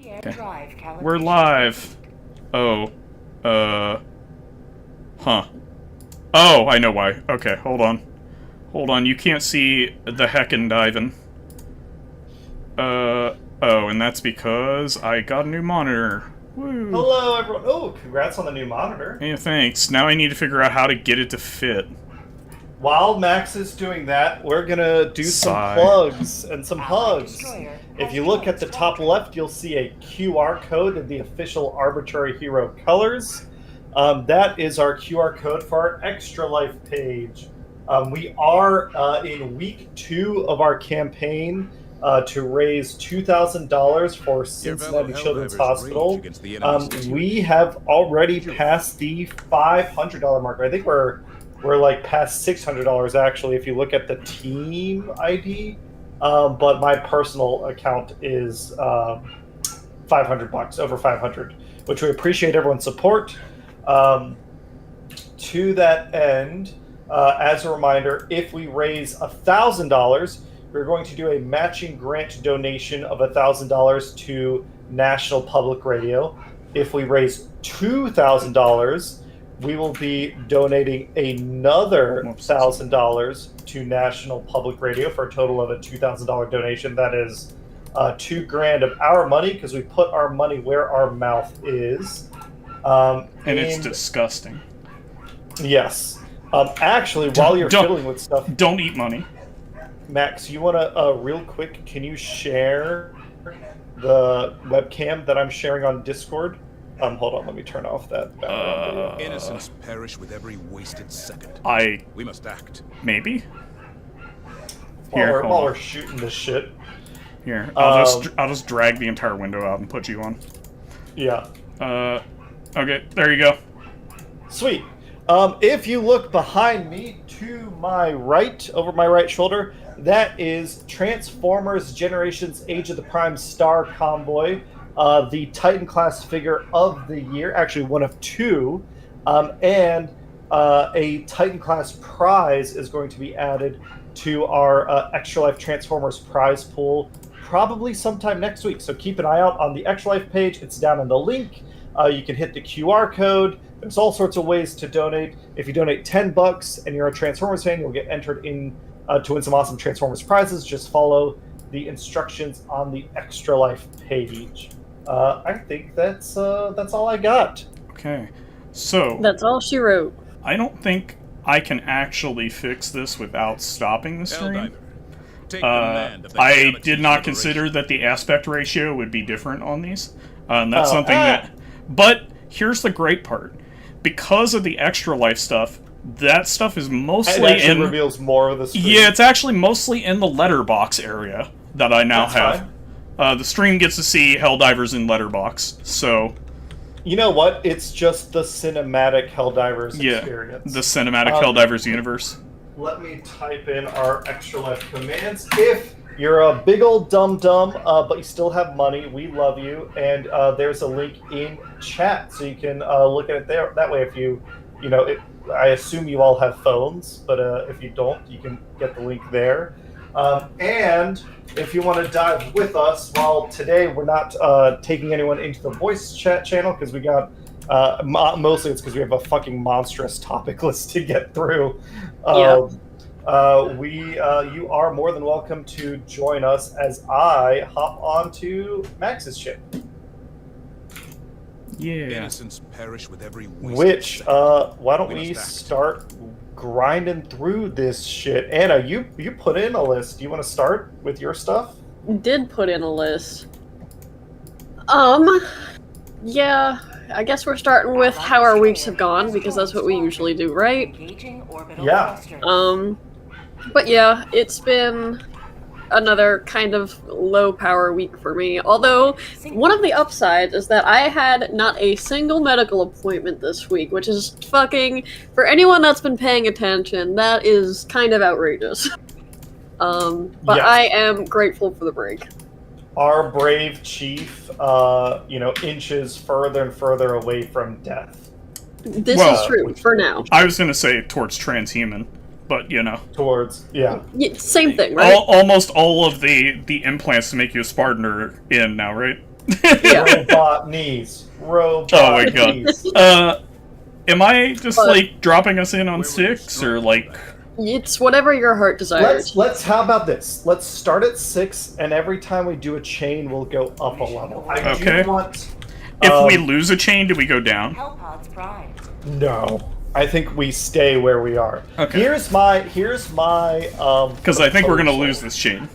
Okay. We're live. Oh. Huh. Oh, I know why. Okay, hold on. Hold on, you can't see the heckin' diving. Oh, and that's because I got a new monitor. Woo. Hello, everyone. Oh, congrats on the new monitor. Yeah, thanks. Now I need to figure out how to get it to fit. While Max is doing that, we're gonna do some plugs and some hugs. If you look at the top left, you'll see a QR code of the official Arbitrary Hero colors. That is our QR code for our Extra Life page. We are in week 2 of our campaign to raise $2,000 for Cincinnati Children's Hospital. We have already passed the $500 marker. I think we're like past $600 actually if you look at the team ID. But my personal account is $500, over 500, which we appreciate everyone's support. To that end, as a reminder, if we raise $1,000, we're going to do a matching grant donation of $1,000 to National Public Radio. If we raise $2,000, we will be donating another $1,000 to National Public Radio for a total of a $2,000 donation. That is $2,000 of our money because we put our money where our mouth is. And it's disgusting. Yes. Actually, while you're fiddling with stuff, don't eat money. Max, you want to real quick? Can you share the webcam that I'm sharing on Discord? Hold on, let me turn off that. Innocents perish with every wasted second. We must act. Maybe. Here, while we're shooting this shit. Here, I'll just drag the entire window out and put you on. Yeah. Okay, there you go. Sweet. If you look behind me to my right, over my right shoulder, that is Transformers Generations Age of the Prime Star Convoy, the Titan class figure of the year, actually one of 2, and a Titan class prize is going to be added to our Extra Life Transformers prize pool probably sometime next week. So keep an eye out on the Extra Life page. It's down in the link. You can hit the QR code. There's all sorts of ways to donate. If you donate $10 and you're a Transformers fan, you'll get entered in to win some awesome Transformers prizes. Just follow the instructions on the Extra Life page. I think that's all I got. Okay, so that's all she wrote. I don't think I can actually fix this without stopping the stream. I did not consider that the aspect ratio would be different on these. That's something that. But here's the great part: because of the Extra Life stuff, that stuff is mostly reveals more of the screen. Yeah, it's actually mostly in the letterbox area that I now have. The stream gets to see Helldivers in letterbox, so. You know what? It's just the cinematic Helldivers experience. The cinematic Helldivers universe. Let me type in our Extra Life commands. If you're a big old dum-dum, but you still have money, we love you. And there's a link in chat, so you can look at it there. That way, if I assume you all have phones, but if you don't, you can get the link there. And if you want to dive with us, well, today we're not taking anyone into the voice chat channel because we got, mostly it's because we have a fucking monstrous topic list to get through. You are more than welcome to join us as I hop onto Max's ship. Yeah. Innocents perish with every Which, why don't we start grinding through this shit? Anna, you put in a list. Do you want to start with your stuff? Did put in a list. Yeah, I guess we're starting with how our weeks have gone, because that's what we usually do, right? Yeah. But yeah, it's been another kind of low power week for me. Although, one of the upsides is that I had not a single medical appointment this week, which is fucking, for anyone that's been paying attention, that is kind of outrageous. But yes. I am grateful for the break. Our brave chief, inches further and further away from death. This is true, for now. I was going to say towards transhuman, but, Towards, yeah. Same thing, right? Almost all of the implants to make you a Spartan are in now, right? Robot knees. Robot Oh my god. knees. Am I just like dropping us in on 6 or like? It's whatever your heart desires. Let's. How about this? Let's start at 6, and every time we do a chain, we'll go up a level. I do want. If we lose a chain, do we go down? No, I think we stay where we are. Okay. Here's my. Because I think we're gonna lose this chain.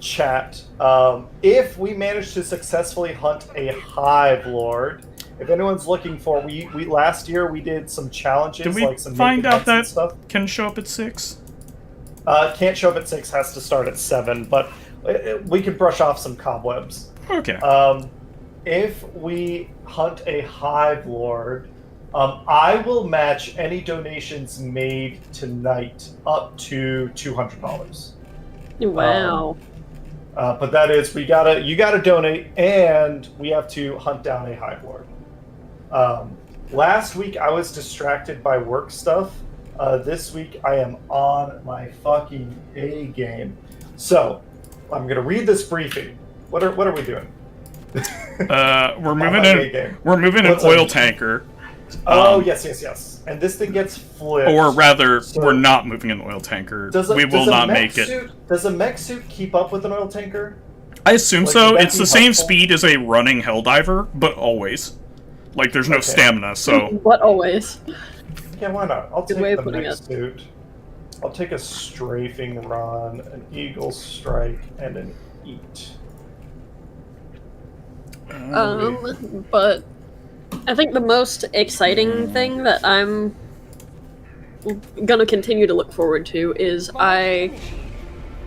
Chat. If we manage to successfully hunt a Hive Lord, if anyone's looking for, we last year we did some challenges, Did we like some find naked out hunts and that stuff. can show up at 6? Can't show up at 6. Has to start at 7. But we can brush off some cobwebs. Okay. If we hunt a Hive Lord, I will match any donations made tonight up to $200. Wow. But that is, you gotta donate, and we have to hunt down a Hive Lord. Last week I was distracted by work stuff. This week I am on my fucking A game. So I'm gonna read this briefing. What are we doing? We're moving an oil tanker. Oh yes. And this thing gets flipped. Or rather, we're not moving an oil tanker. We will not make it. Does a mech suit keep up with an oil tanker? I assume Like, so. would that It's be the same helpful? speed as a running Helldiver, but always. Like, there's no stamina, so... What always? Yeah, why not? I'll Good take way of the putting mech it. suit. I'll take a strafing run, an eagle strike, and an eat. But I think the most exciting thing that I'm gonna continue to look forward to is I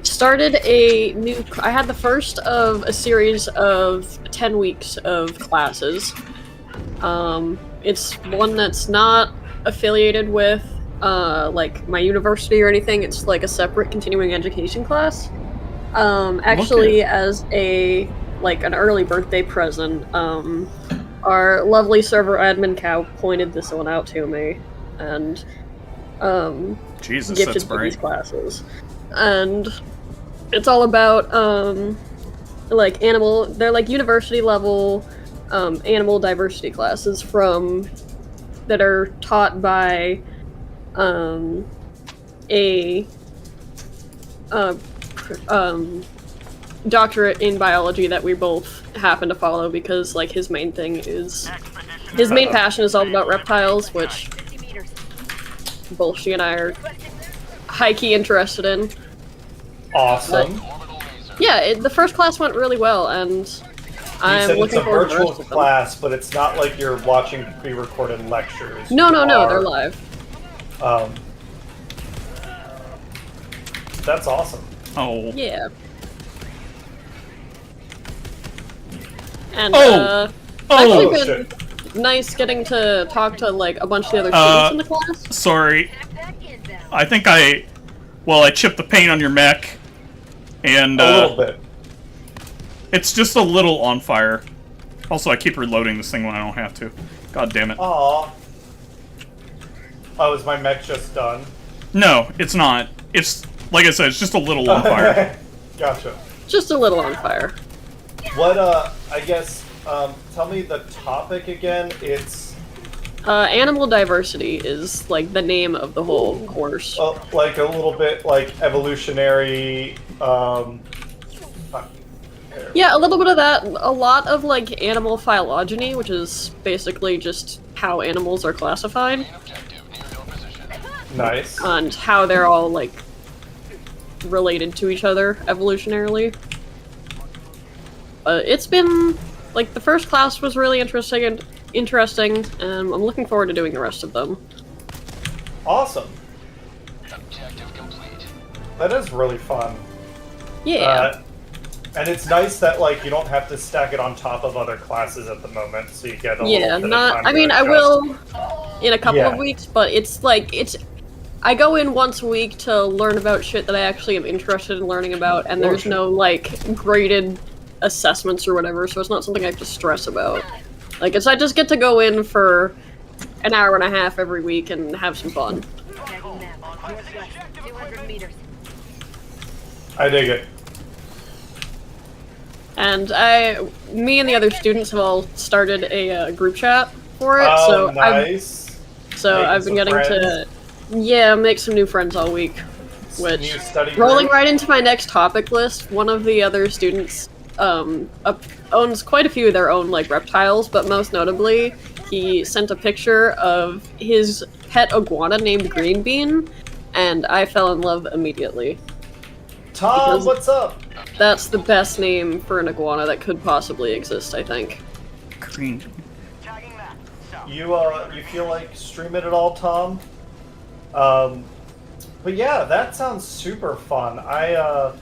started I had the first of a series of 10 weeks of classes. It's one that's not affiliated with like my university or anything. It's like a separate continuing education class. Actually, as an early birthday present, our lovely server admin cow pointed this one out to me, and Jesus, gifted that's me bright. these classes. And it's all about like animal. They're like university level animal diversity classes that are taught by a doctorate in biology that we both happen to follow because like his main passion is all about reptiles, which both she and I are high-key interested in. Awesome. Yeah, the first class went really well, and You I'm said it's looking a forward to the virtual rest of them. class, but it's not like you're watching pre-recorded lectures. No, You they're are- live. That's awesome. Oh. Yeah. And Oh! actually Oh! been nice getting to talk to like a bunch of the other students in the class. Sorry. I think I chipped the paint on your mech, and A little bit. it's just a little on fire. Also, I keep reloading this thing when I don't have to. God damn it. Aw. Oh, is my mech just done? No, it's not. It's, like I said, it's just a little on fire. Gotcha. Just a little on fire. What, I guess, tell me the topic again. It's, Animal diversity is like the name of the whole course. like a little bit like evolutionary, Yeah, a little bit of that. A lot of like animal phylogeny, which is basically just how animals are classified nice. and how they're all like related to each other evolutionarily. It's been like the first class was really interesting, and I'm looking forward to doing the rest of them. Awesome. That is really fun. Yeah. And it's nice that like you don't have to stack it on top of other classes at the moment, so you get a little bit of time I to mean, I adjust. will in a couple of Yeah. weeks, but I go in once a week to learn about shit that I actually am interested in learning about, and there's no like graded assessments or whatever, so it's not something I have to stress about. Like, I just get to go in for an hour and a half every week and have some fun. I dig it. And me and the other students have all started a group chat for it. Oh, so nice. I've been getting to, make some new friends all week. Which, new study rolling group? right into my next topic list, one of the other students owns quite a few of their own like reptiles, but most notably, he sent a picture of his pet iguana named Green Bean, and I fell in love immediately. Tom, what's up? That's the best name for an iguana that could possibly exist, I think. Green. You feel like stream it at all, Tom? But yeah, that sounds super fun. I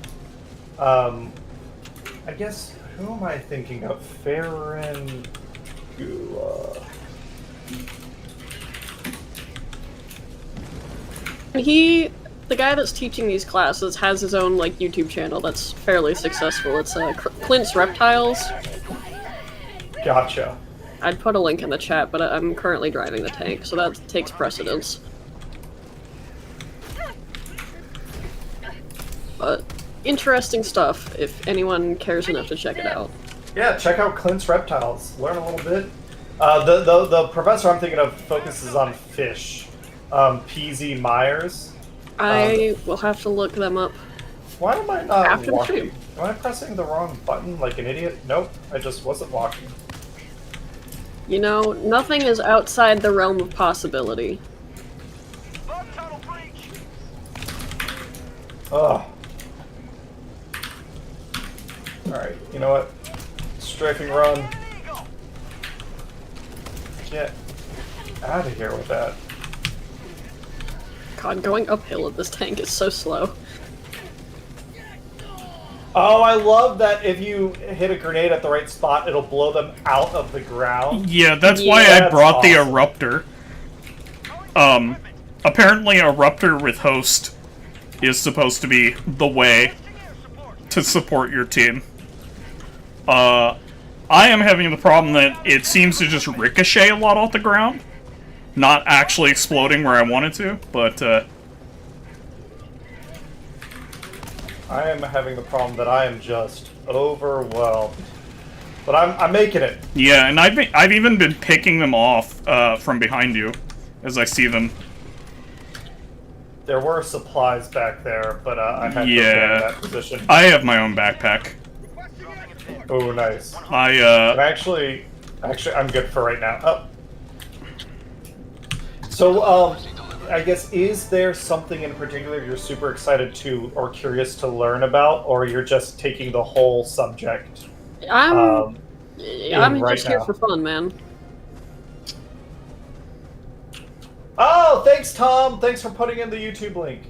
guess, who am I thinking of? Farron Gula. The guy that's teaching these classes has his own like YouTube channel that's fairly successful. It's Clint's Reptiles. Gotcha. I'd put a link in the chat, but I'm currently driving the tank, so that takes precedence. But interesting stuff if anyone cares enough to check it out. Yeah, check out Clint's Reptiles. Learn a little bit. The professor I'm thinking of focuses on fish. PZ Myers. I will have to look them up. Why am I not after the walking? stream. Am I pressing the wrong button like an idiot? Nope, I just wasn't walking. You know, nothing is outside the realm of possibility. Ugh. Alright, you know what? Strafing run. Get out of here with that. God, going uphill with this tank is so slow. Oh, I love that if you hit a grenade at the right spot, it'll blow them out of the ground. Yeah, that's why I brought the Eruptor. Apparently Eruptor with Host is supposed to be the way to support your team. I am having the problem that it seems to just ricochet a lot off the ground. Not actually exploding where I wanted to, but, I am having the problem that I am just overwhelmed. But I'm making it. yeah, and I've even been picking them off, from behind you, as I see them. There were supplies back there, but I had to get in that position. I have my own backpack. Oh, nice. I, Actually, I'm good for right now. Oh. So, I guess, is there something in particular you're super excited to or curious to learn about, or you're just taking the whole subject? I'm right just here now? for fun, man. Oh, thanks, Tom. Thanks for putting in the YouTube link.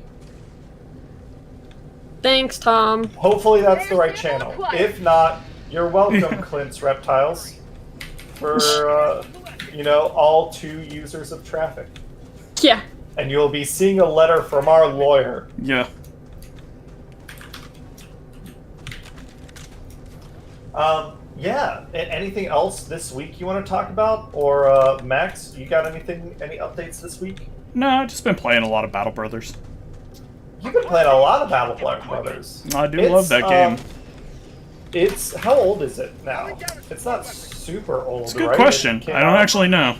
Thanks, Tom. Hopefully that's the right channel. If not, you're welcome, Clint's Reptiles, for, all 2 users of traffic. Yeah. And you'll be seeing a letter from our lawyer. yeah. Yeah. Anything else this week you want to talk about? Or, Max, you got any updates this week? No, I've just been playing a lot of Battle Brothers. You've been playing a lot of Battle Brothers. I do love that game. How old is it now? It's not super old, It's a good right? question. I don't actually know.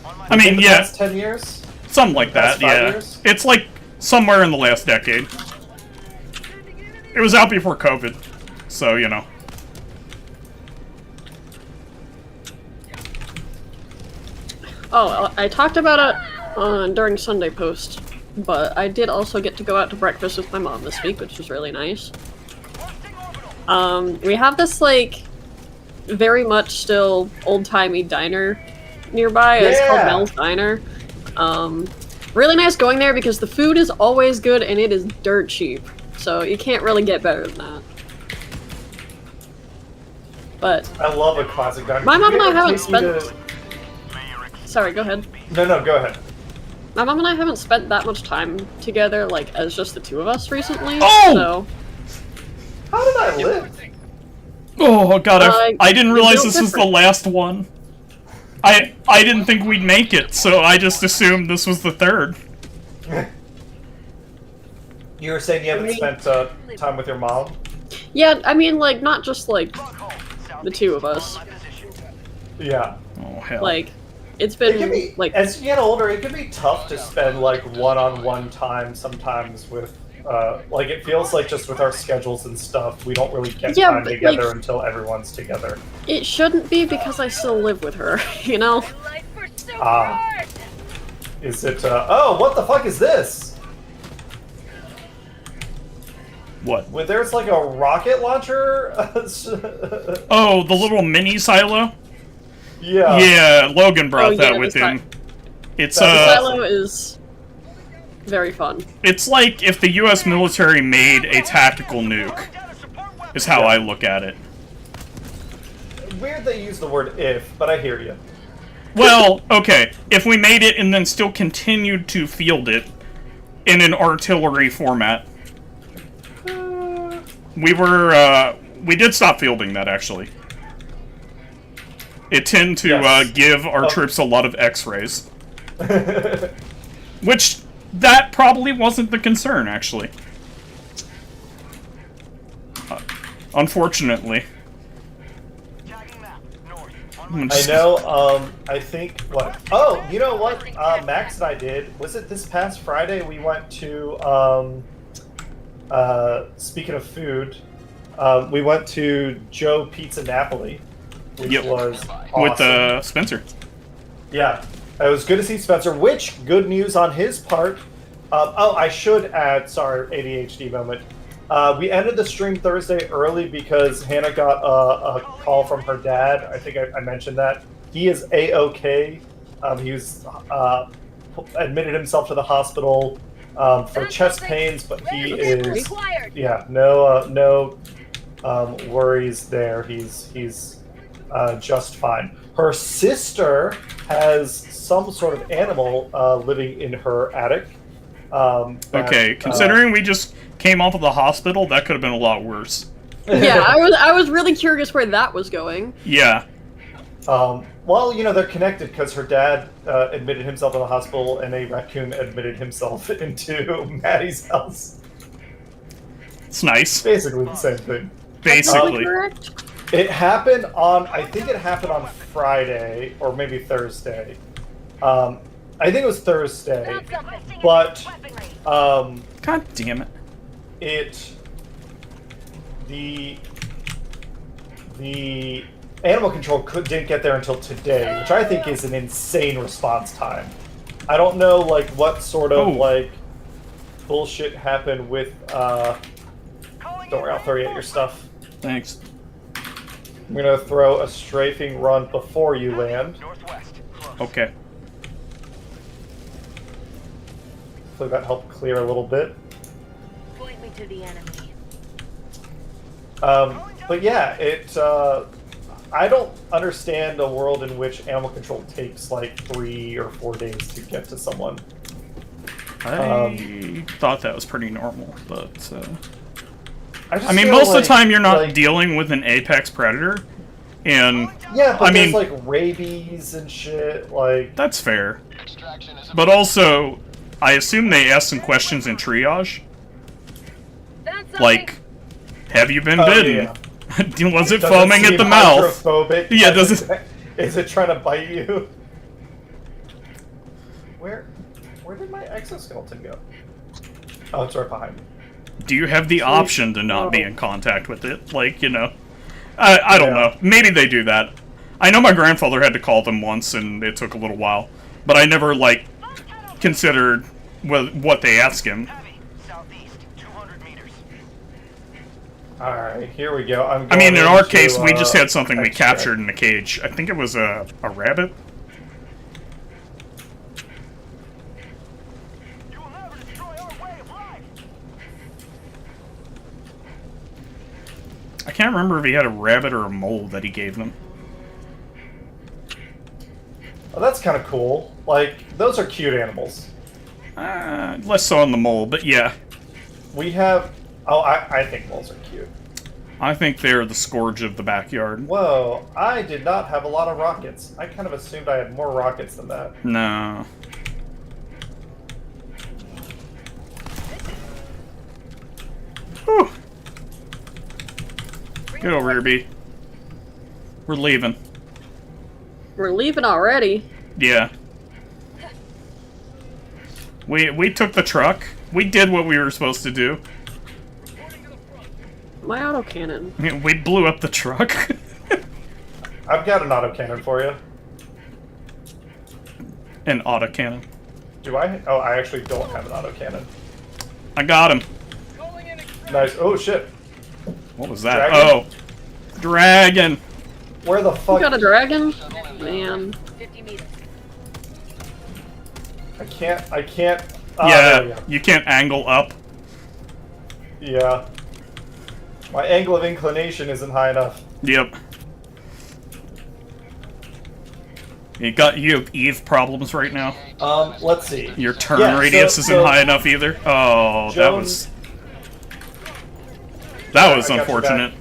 I mean, the yeah, past 10 years? something like past that, 5 yeah. years? It's like somewhere in the last decade. It was out before COVID, so, you know. Oh, I talked about it during Sunday Post, but I did also get to go out to breakfast with my mom this week, which was really nice. We have this, like, very much still old-timey diner nearby. It's called Mel's Diner. Really nice going there because the food is always good and it is dirt cheap. So you can't really get better than that. But I love a classic diner. my mom and I Did it haven't take you spent... Sorry, go ahead. No, go ahead. My mom and I haven't spent that much time together, like, as just the 2 of us recently, Oh! so... How did I live? Oh god, I didn't realize built this was the different. last one. I didn't think we'd make it, so I just assumed this was the 3rd. You were saying you haven't spent time with your mom? Yeah, I mean, like, not just, like, the two of us. Yeah. Oh, hell. Like, it's It been, can be, like... as you get older, it can be tough to spend, like, one-on-one time sometimes with, like, it feels like just with our schedules and stuff, we don't really get time but, together like, until everyone's together. It shouldn't be because I still live with her, you know? Ah. Is it, oh, what the fuck is this? What? Well, there's, like, a rocket launcher? Oh, the little mini silo? Yeah. Yeah, Logan brought that yeah, with the him. It's, The silo is very fun. It's like if the US military made a tactical nuke, is how I look at it. Weird they use the word if, but I hear you. Well, okay, if we made it and then still continued to field it in an artillery format. We did stop fielding that, actually. It tended to give our troops a lot of X-rays. Which, that probably wasn't the concern, actually. Unfortunately. I know, I think, what? Oh, you know what Max and I did? Was it this past Friday we went to, speaking of food, we went to Joe Pizza Napoli, which was awesome. With, Spencer. Yeah, it was good to see Spencer, which, good news on his part. Oh, I should add, sorry, ADHD moment. We ended the stream Thursday early because Hannah got a call from her dad. I think I mentioned that. He is A-OK. He was admitted himself to the hospital for chest pains, but he is... Yeah, no worries there. He's just fine. Her sister has some sort of animal living in her attic. Okay, considering we just came off of the hospital, that could have been a lot worse. Yeah, I was really curious where that was going. Yeah. Well, you know, they're connected because her dad admitted himself to the hospital and a raccoon admitted himself into Maddie's house. It's nice. Basically the same thing. Basically. It happened on, I think it happened on Friday, or maybe Thursday. I think it was Thursday, but, God damn it. The animal control didn't get there until today, which I think is an insane response time. I don't know, like, what sort of, like, bullshit happened with, don't worry, I'll throw you at your stuff. Thanks. I'm gonna throw a strafing run before you land. Okay. Hopefully that helped clear a little bit. Point me to the enemy. But yeah, I don't understand a world in which animal control takes like 3 or 4 days to get to someone. I thought that was pretty normal, but I mean, most of the time you're not dealing with an apex predator, and yeah, but I mean, there's like rabies and shit. Like that's fair, but also, I assume they ask some questions in triage, like, have you been bitten? Yeah. Was it foaming at the mouth? Yeah, does it? Is it trying to bite you? Where did my exoskeleton go? Oh, it's right behind me. Do you have the option to not be in contact with it? Like, you know, I don't know. Maybe they do that. I know my grandfather had to call them once, and it took a little while, but I never like considered what they ask him. All right, here we go. I mean, in our case, we just had something we captured in the cage. I think it was a rabbit. I can't remember if he had a rabbit or a mole that he gave them. Oh, that's kind of cool. Like, those are cute animals. Less so on the mole, but yeah. We have... Oh, I think moles are cute. I think they're the scourge of the backyard. Whoa, I did not have a lot of rockets. I kind of assumed I had more rockets than that. No. Whew. Get over here, B. We're leaving. We're leaving already. Yeah. We took the truck. We did what we were supposed to do. My autocannon. I mean, we blew up the truck. I've got an autocannon for you. An autocannon. Do I? Oh, I actually don't have an autocannon. I got him. Nice. Oh, shit. What was that? Dragon? Oh. Dragon. Where the fuck? You got a dragon? Man. 50 meters. I can't. Ah, there we Yeah, go. you can't angle up. Yeah. My angle of inclination isn't high enough. Yep. You have Eve problems right now. Let's see. Your turn Yeah, radius so- isn't so high enough either. Oh, that Joan- was I got your unfortunate.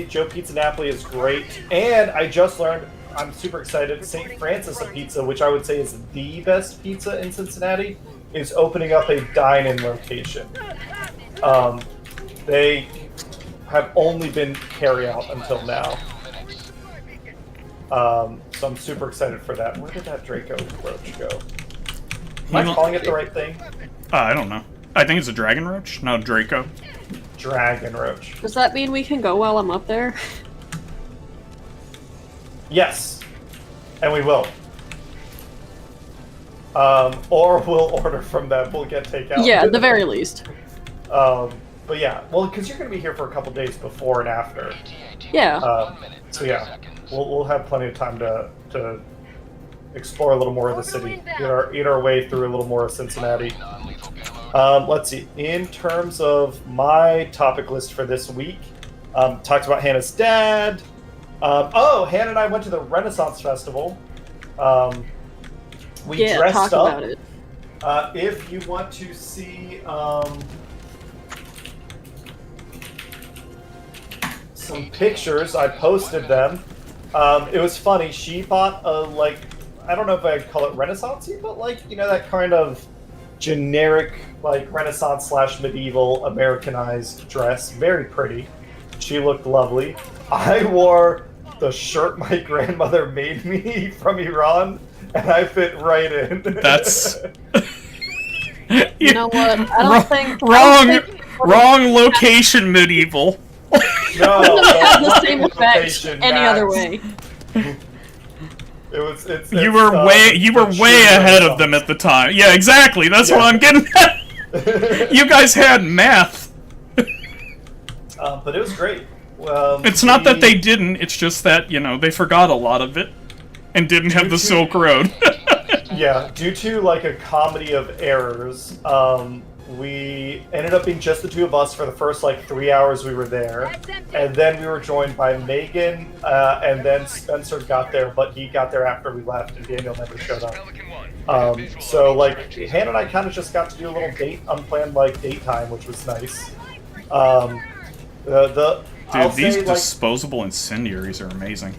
Joe Pizza Napoli is great, and I just learned. I'm super excited. St. Francis of Pizza, which I would say is the best pizza in Cincinnati, is opening up a dine-in location. They have only been carry-out until now. So I'm super excited for that. Where did that Draco Roach go? Am I calling it the right thing? I don't know. I think it's a dragon roach, not a Draco. Dragon Roach. Does that mean we can go while I'm up there? Yes. And we will. Or we'll order from them. We'll get takeout. Yeah, at the very least. But yeah, well, because you're going to be here for a couple days before and after. Yeah. So yeah, we'll have plenty of time to explore a little more of the city, eat our way through a little more of Cincinnati. Let's see. In terms of my topic list for this week, talked about Hannah's dad. Hannah and I went to the Renaissance Festival. We dressed talk up. about it. If you want to see some pictures, I posted them. It was funny. She bought a, I don't know if I'd call it Renaissance-y, but that kind of generic, Renaissance / medieval Americanized dress. Very pretty. She looked lovely. I wore the shirt my grandmother made me from Iran, and I fit right in. That's You know what? I don't think... wrong location, medieval. No, have the same effect location, any Max. other way. You were way ahead of them at the time. Yeah, exactly. That's what I'm getting at. You guys had math. But it was great. It's not that they didn't. It's just that they forgot a lot of it and didn't have the Silk Road. Yeah, due to a comedy of errors, we ended up being just the two of us for the first 3 hours we were there, and then we were joined by Megan, and then Spencer got there, but he got there after we left, and Daniel never showed up. So Hannah and I kind of just got to do a little unplanned date time, which was nice. Dude, these disposable incendiaries are amazing.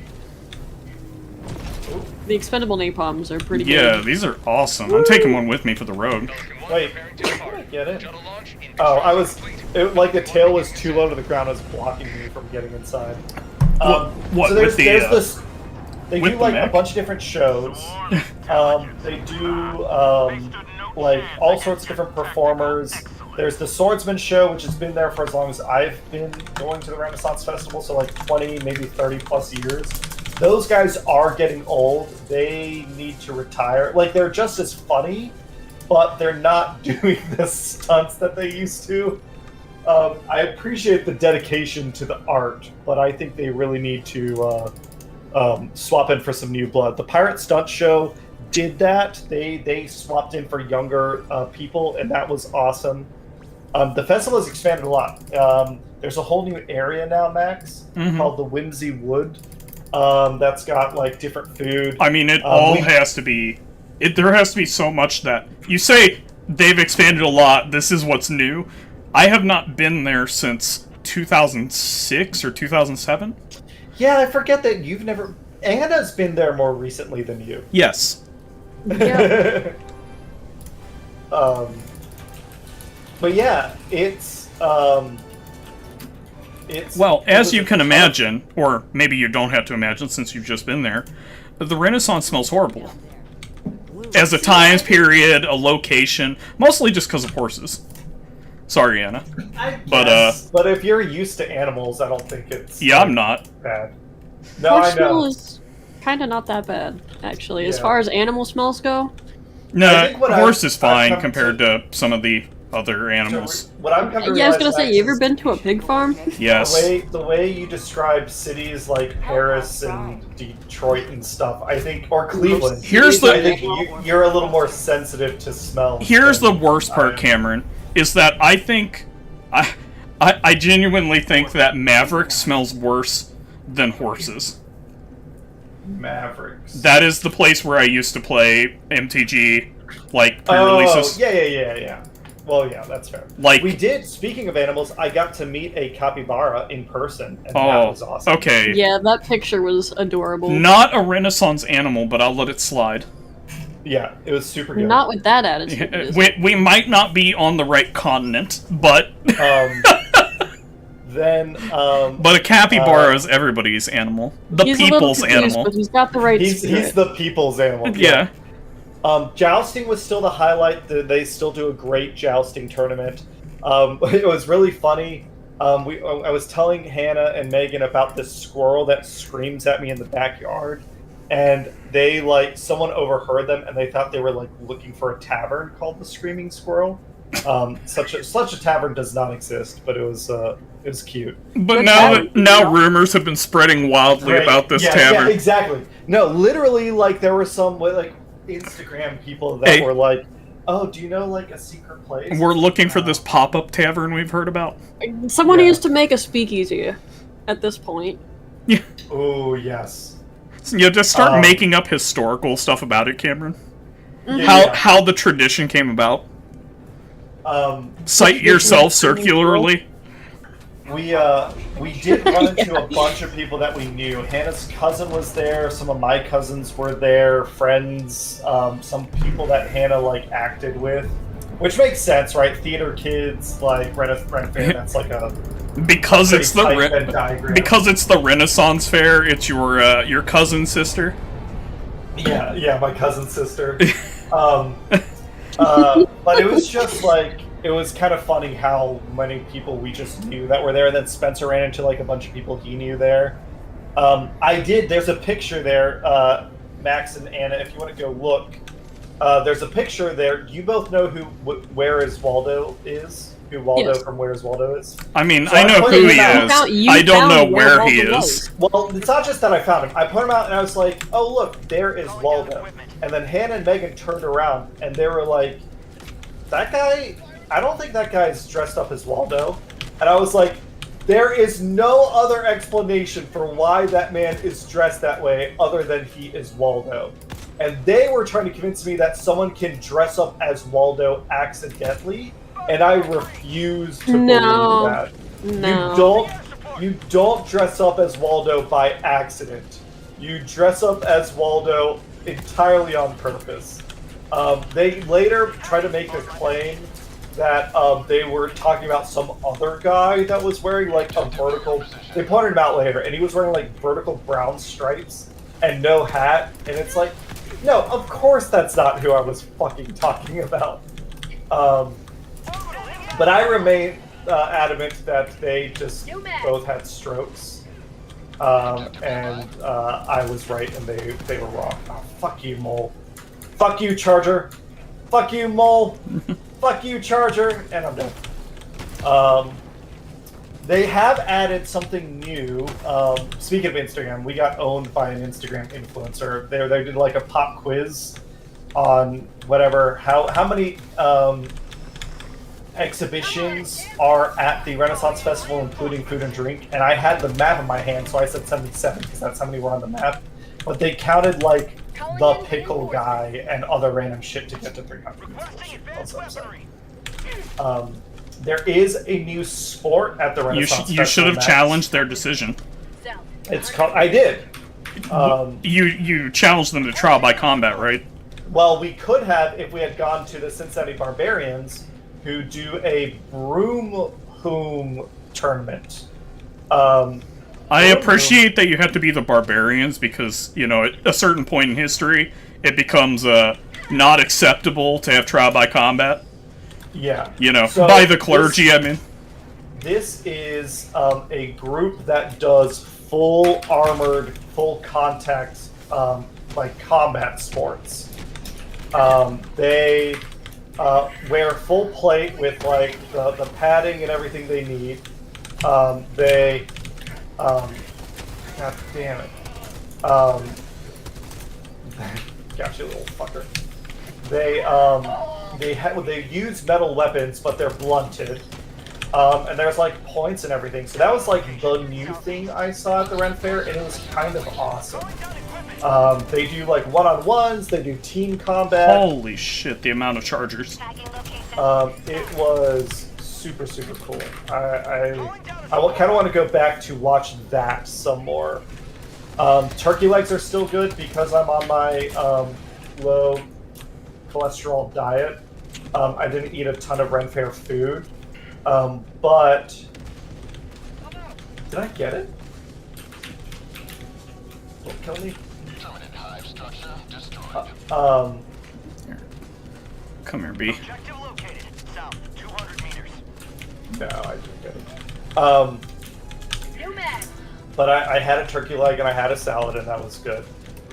The expendable napalms are pretty good. Yeah, these are awesome. I'm taking one with me for the road. Wait, how did I get in? Oh, the tail was too low to the ground. It was blocking me from getting inside. What, so with there's the, this. They with do the a mech? bunch of different shows. They do all sorts of different performers. There's the Swordsman show, which has been there for as long as I've been going to the Renaissance Festival, so 20, maybe 30 plus years. Those guys are getting old. They need to retire. They're just as funny, but they're not doing the stunts that they used to. I appreciate the dedication to the art, but I think they really need to swap in for some new blood. The Pirate Stunt Show did that. They swapped in for younger people, and that was awesome. The festival has expanded a lot. There's a whole new area now, Max, called the Whimsy Wood. That's got different food. I mean, it all has to be. There has to be so much that you say they've expanded a lot. This is what's new. I have not been there since 2006 or 2007. Yeah, I forget that you've never. Anna's been there more recently than you. Yes. Yeah. But yeah, it's well, as you can imagine, or maybe you don't have to imagine since you've just been there, the Renaissance smells horrible. As a time period, a location, mostly just because of horses. Sorry, Anna. But if you're used to animals, I don't think it's I'm not bad. No, Horse I know. smell is kind of not that bad, actually, as far as animal smells go. No, horse is fine compared to some of the other animals. What I'm coming to Yeah, I was gonna realize, say, Max, you ever is been to a pig farm? Yes. the way you describe cities like Paris and Detroit and stuff, I think, or Cleveland. Here's I the think you're a little more sensitive to smell. here's the worst part, Cameron, is that I think I genuinely think that Maverick smells worse than horses. Mavericks. That is the place where I used to play MTG, like pre-releases. Oh, yeah. Well, yeah, that's fair. Like, we did. Speaking of animals, I got to meet a capybara in person, and that was awesome. Okay. Yeah, that picture was adorable. Not a Renaissance animal, but I'll let it slide. Yeah, it was super good. Not with that attitude. We might not be on the right continent, but but a capybara is everybody's animal. The he's people's a little confused, animal. but he's got the right He's spirit. the people's animal. Yeah. Jousting was still the highlight. They still do a great jousting tournament. It was really funny. I was telling Hannah and Megan about this squirrel that screams at me in the backyard, and someone overheard them, and they thought they were looking for a tavern called the Screaming Squirrel. Such a tavern does not exist, but it was cute. But now rumors have been spreading wildly about this tavern. Yeah, exactly. No, literally, there were some Instagram people that were like, "Oh, do you know a secret place?" We're looking for this pop-up tavern we've heard about. Someone used to make a speakeasy at this point. Yeah. Oh, yes. So, just start making up historical stuff about it, Cameron. Yeah. How the tradition came about. Cite yourself circularly. We did run into a bunch of people that we knew. Hannah's cousin was there. Some of my cousins were there. Friends. Some people that Hannah acted with, which makes sense, right? Theater kids, Ren Fair. That's a because it's diagram. Because it's the Renaissance Fair. It's your cousin's sister. Yeah, my cousin's sister. But it was just it was kind of funny how many people we just knew that were there. And then Spencer ran into a bunch of people he knew there. There's a picture there, Max and Anna, if you want to go look. There's a picture there. You both know Where Is Waldo is? Who Waldo from Where Is Waldo is? I mean, so I know who he is. I don't know where he is. Well, it's not just that I found him. I put him out and I was like, oh, look, there is Waldo. And then Hannah and Megan turned around and they were like, that guy... I don't think that guy's dressed up as Waldo. And I was like, there is no other explanation for why that man is dressed that way other than he is Waldo. And they were trying to convince me that someone can dress up as Waldo accidentally, and I refuse to believe that. No. You don't dress up as Waldo by accident. You dress up as Waldo entirely on purpose. They later tried to make a claim that they were talking about some other guy that was wearing a vertical... They pointed him out later, and he was wearing vertical brown stripes and no hat, and it's no, of course that's not who I was fucking talking about. But I remain adamant that they just both had strokes. And I was right and they were wrong. Oh, fuck you, Mole. Fuck you, Charger. Fuck you, Mole. Fuck you, Charger. And I'm done. They have added something new. Speaking of Instagram, we got owned by an Instagram influencer. They did a pop quiz on whatever, how many exhibitions are at the Renaissance Festival, including food and drink. And I had the map in my hand, so I said 77 because that's how many were on the map. But they counted the pickle guy and other random shit to get to 300. Also, there is a new sport at the Renaissance Festival. You should have challenged their decision. It's called... I did. You challenged them to trial by combat, right? Well, we could have if we had gone to the Cincinnati Barbarians, who do a broom whom tournament. I appreciate that you have to be the Barbarians because, you know, at a certain point in history, it becomes not acceptable to have trial by combat. Yeah. You know, so by the clergy, I mean. This is a group that does full armored, full contact, like combat sports. They wear full plate with like the padding and everything they need. God damn it. Got you, little fucker. They use metal weapons, but they're blunted. And there's like points and everything. So that was like the new thing I saw at the Ren Fair, and it was kind of awesome. They do like one-on-ones, they do team combat. Holy shit, the amount of chargers. It was super, super cool. I kind of want to go back to watch that some more. Turkey legs are still good because I'm on my low cholesterol diet. I didn't eat a ton of Ren Fair food. But did I get it? Don't kill me. Here. Come here, B. Objective located. South, 200 meters. No, I didn't get it. New mag. But I had a turkey leg and I had a salad, and that was good.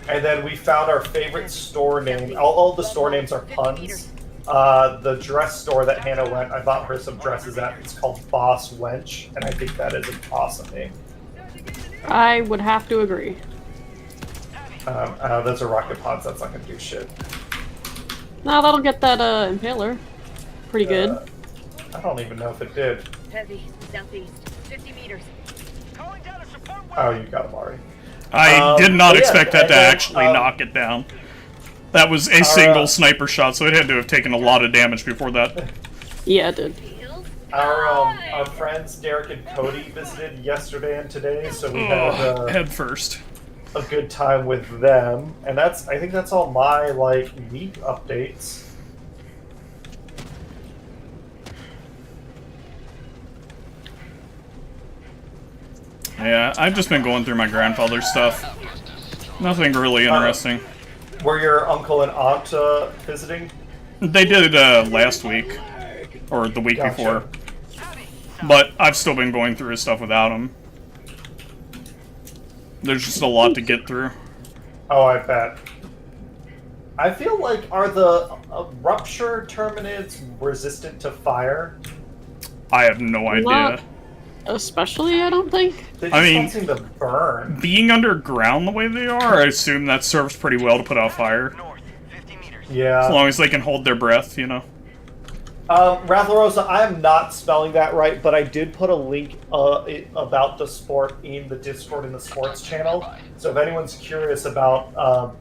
And then we found our favorite store name. All the store names are puns. The dress store that Hannah went, I bought her some dresses at. It's called Boss Wench, and I think that is an awesome name. I would have to agree. Those are rocket pods. That's not gonna do shit. No, that'll get that impaler. Pretty good. I don't even know if it did. Heavy, southeast, 50 meters. Calling down a support Oh, you got him already. I did not but yeah, expect that and to then, actually knock it down. That was a single sniper shot, so it had to have taken a lot of damage before that. Yeah, it did. Our friends Derek and Cody visited yesterday and today, so we had Head first. a good time with them, and I think that's all my like week updates. Yeah, I've just been going through my grandfather's stuff. Nothing really interesting. Were your uncle and aunt visiting? They did last week, or the week Gotcha. before. But I've still been going through his stuff without him. There's just a lot to get through. Oh, I bet. I feel like, are the rupture Terminids resistant to fire? I have no idea. Not especially, I don't think. They just I mean- don't seem to burn. Being underground the way they are, I assume that serves pretty well to put out fire. north, 50 meters. Yeah. As long as they can hold their breath, you know. Rathlerosa, I am not spelling that right, but I did put a link about the sport in the Discord in the sports channel. So if anyone's curious about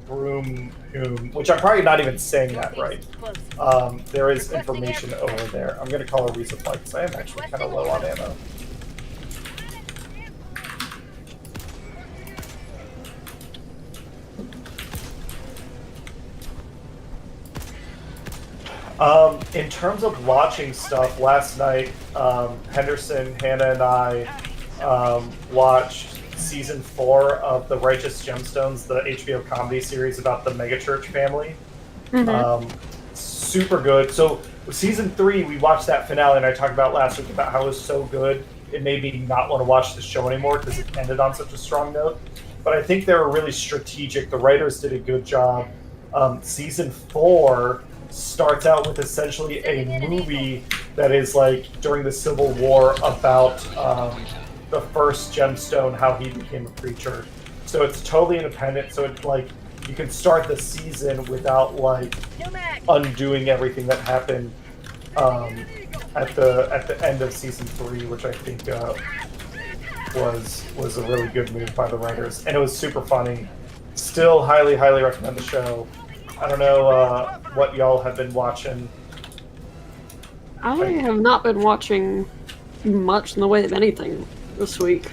Broom, which I'm probably not even saying that right, there is information over there. I'm going to call a resupply because I am actually kind of low on ammo. In terms of watching stuff, last night, Henderson, Hannah, and I watched season 4 of The Righteous Gemstones, the HBO comedy series about the megachurch family. Super good. So season 3, we watched that finale, and I talked about last week about how it was so good. It made me not want to watch the show anymore because it ended on such a strong note. But I think they were really strategic. The writers did a good job. Season 4 starts out with essentially a movie that is like during the Civil War about the first gemstone, how he became a preacher. So it's totally independent. So it's like you can start the season without like undoing everything that happened at the end of season 3, which I think was a really good move by the writers, and it was super funny. Still highly recommend the show. I don't know what y'all have been watching. I have not been watching much in the way of anything this week.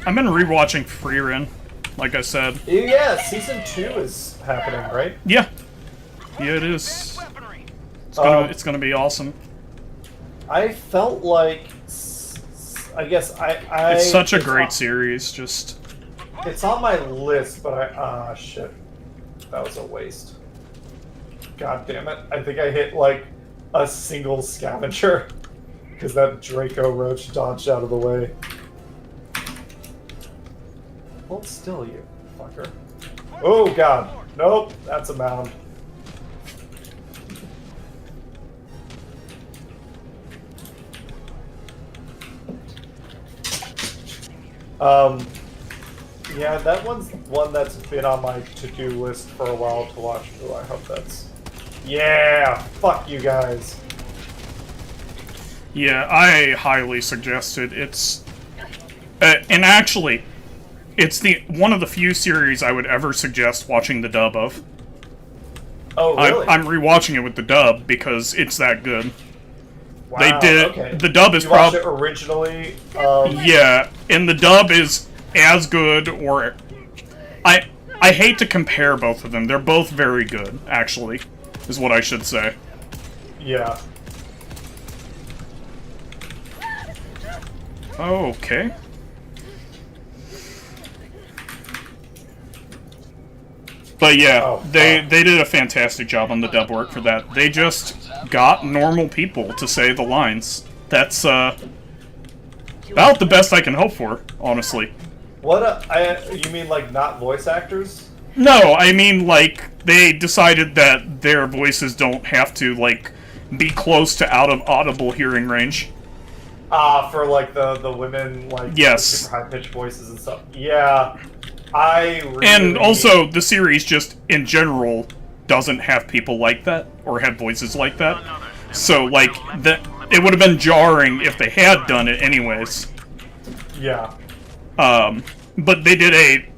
I've been rewatching Freerin, like I said. Yeah, season 2 is happening, right? Yeah. Yeah, it is. Weaponry. It's gonna be awesome. I felt like, I guess I It's such a it's great on- series. Just It's on my list, but shit, that was a waste. God damn it! I think I hit like a single scavenger because that Draco Roach dodged out of the way. Hold still, you fucker. Oh god, nope, that's a mound. Yeah, that one's one that's been on my to-do list for a while to watch. Oh, I hope that's... Yeah! Fuck you guys. yeah, I highly suggest it. It's and actually, it's the one of the few series I would ever suggest watching the dub of. Oh, really? I'm rewatching it with the dub because it's that good. Wow, They did okay. the dub is You watched it probably originally? yeah, and the dub is as good, or I hate to compare both of them. They're both very good, actually, is what I should say. Yeah. Okay. But yeah, they did a fantastic job on the dub work for that. They just got normal people to say the lines. That's about the best I can hope for, honestly. What, you mean like not voice actors? No, I mean, like, they decided that their voices don't have to, like, be close to out of audible hearing range. For like the women, like, Yes. super high-pitched voices and stuff. Yeah. I really... And also, the series just, in general, doesn't have people like that, or have voices like that. So, like, it would have been jarring if they had done it anyways. Yeah. But they did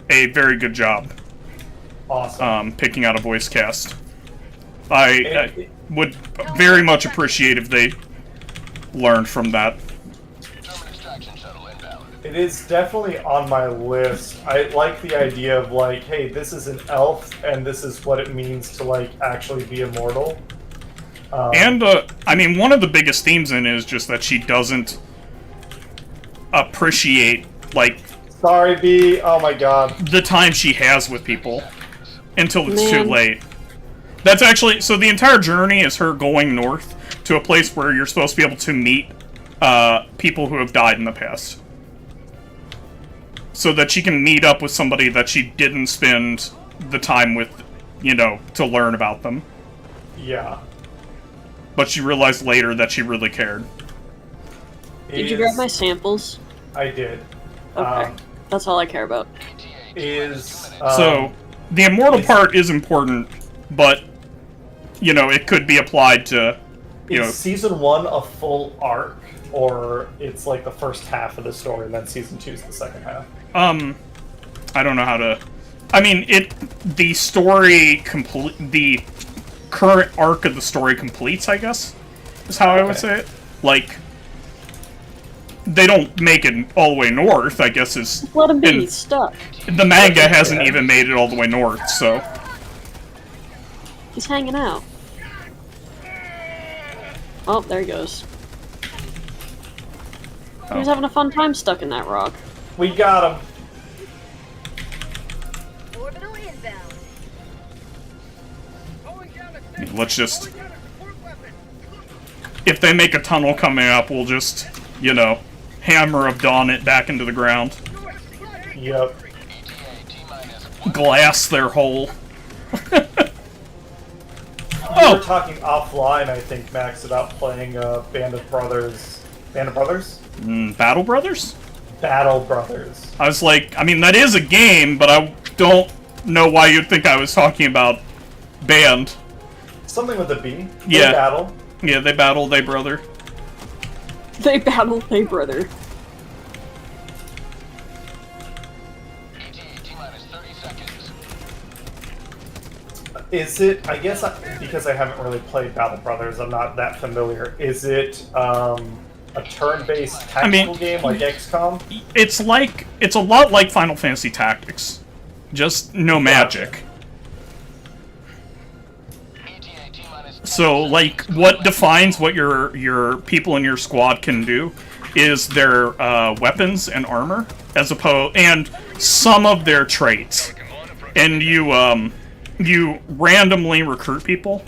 a very good job. Awesome. Picking out a voice cast. I would very much appreciate if they learned from that. It is definitely on my list. I like the idea of like, hey, this is an elf, and this is what it means to like actually be immortal. And I mean, one of the biggest themes in it is just that she doesn't appreciate like Sorry, B. Oh my god. the time she has with people until it's too Man. late. That's actually so. The entire journey is her going north to a place where you're supposed to be able to meet people who have died in the past, so that she can meet up with somebody that she didn't spend the time with, you know, to learn about them. Yeah. But she realized later that she really cared. Did you grab my samples? I did. Okay. That's all I care about. So, the immortal part is important, but, you know, it could be applied to, you know... Is Season 1 a full arc, or it's like the first half of the story, and then Season 2 is the second half? I don't know how to... I mean, the story the current arc of the story completes, I guess, is how I would say it. Like, they don't make it all the way north, I guess is... Let him be, he's stuck. The manga hasn't even made it all the way north, so... He's hanging out. Oh, there he goes. He was having a fun time stuck in that rock. We got him. Orbital inbound. Let's just... If they make a tunnel coming up, we'll just, you know, Hammer of Dawn it back into the ground. Yep. Glass their hole. We were talking offline, I think, Max, about playing Band of Brothers. Band of Brothers? Battle Brothers? Battle Brothers. I was like, I mean, that is a game, but I don't know why you'd think I was talking about band. Something with a B. Yeah. They battle. Yeah, they battle, they brother. They battle, they brother. Is it, I guess, because I haven't really played Battle Brothers, I'm not that familiar. Is it a turn-based tactical game like XCOM? It's a lot like Final Fantasy Tactics. Just no magic. So, like, what defines what your people in your squad can do is their weapons and armor, and some of their traits. And you randomly recruit people,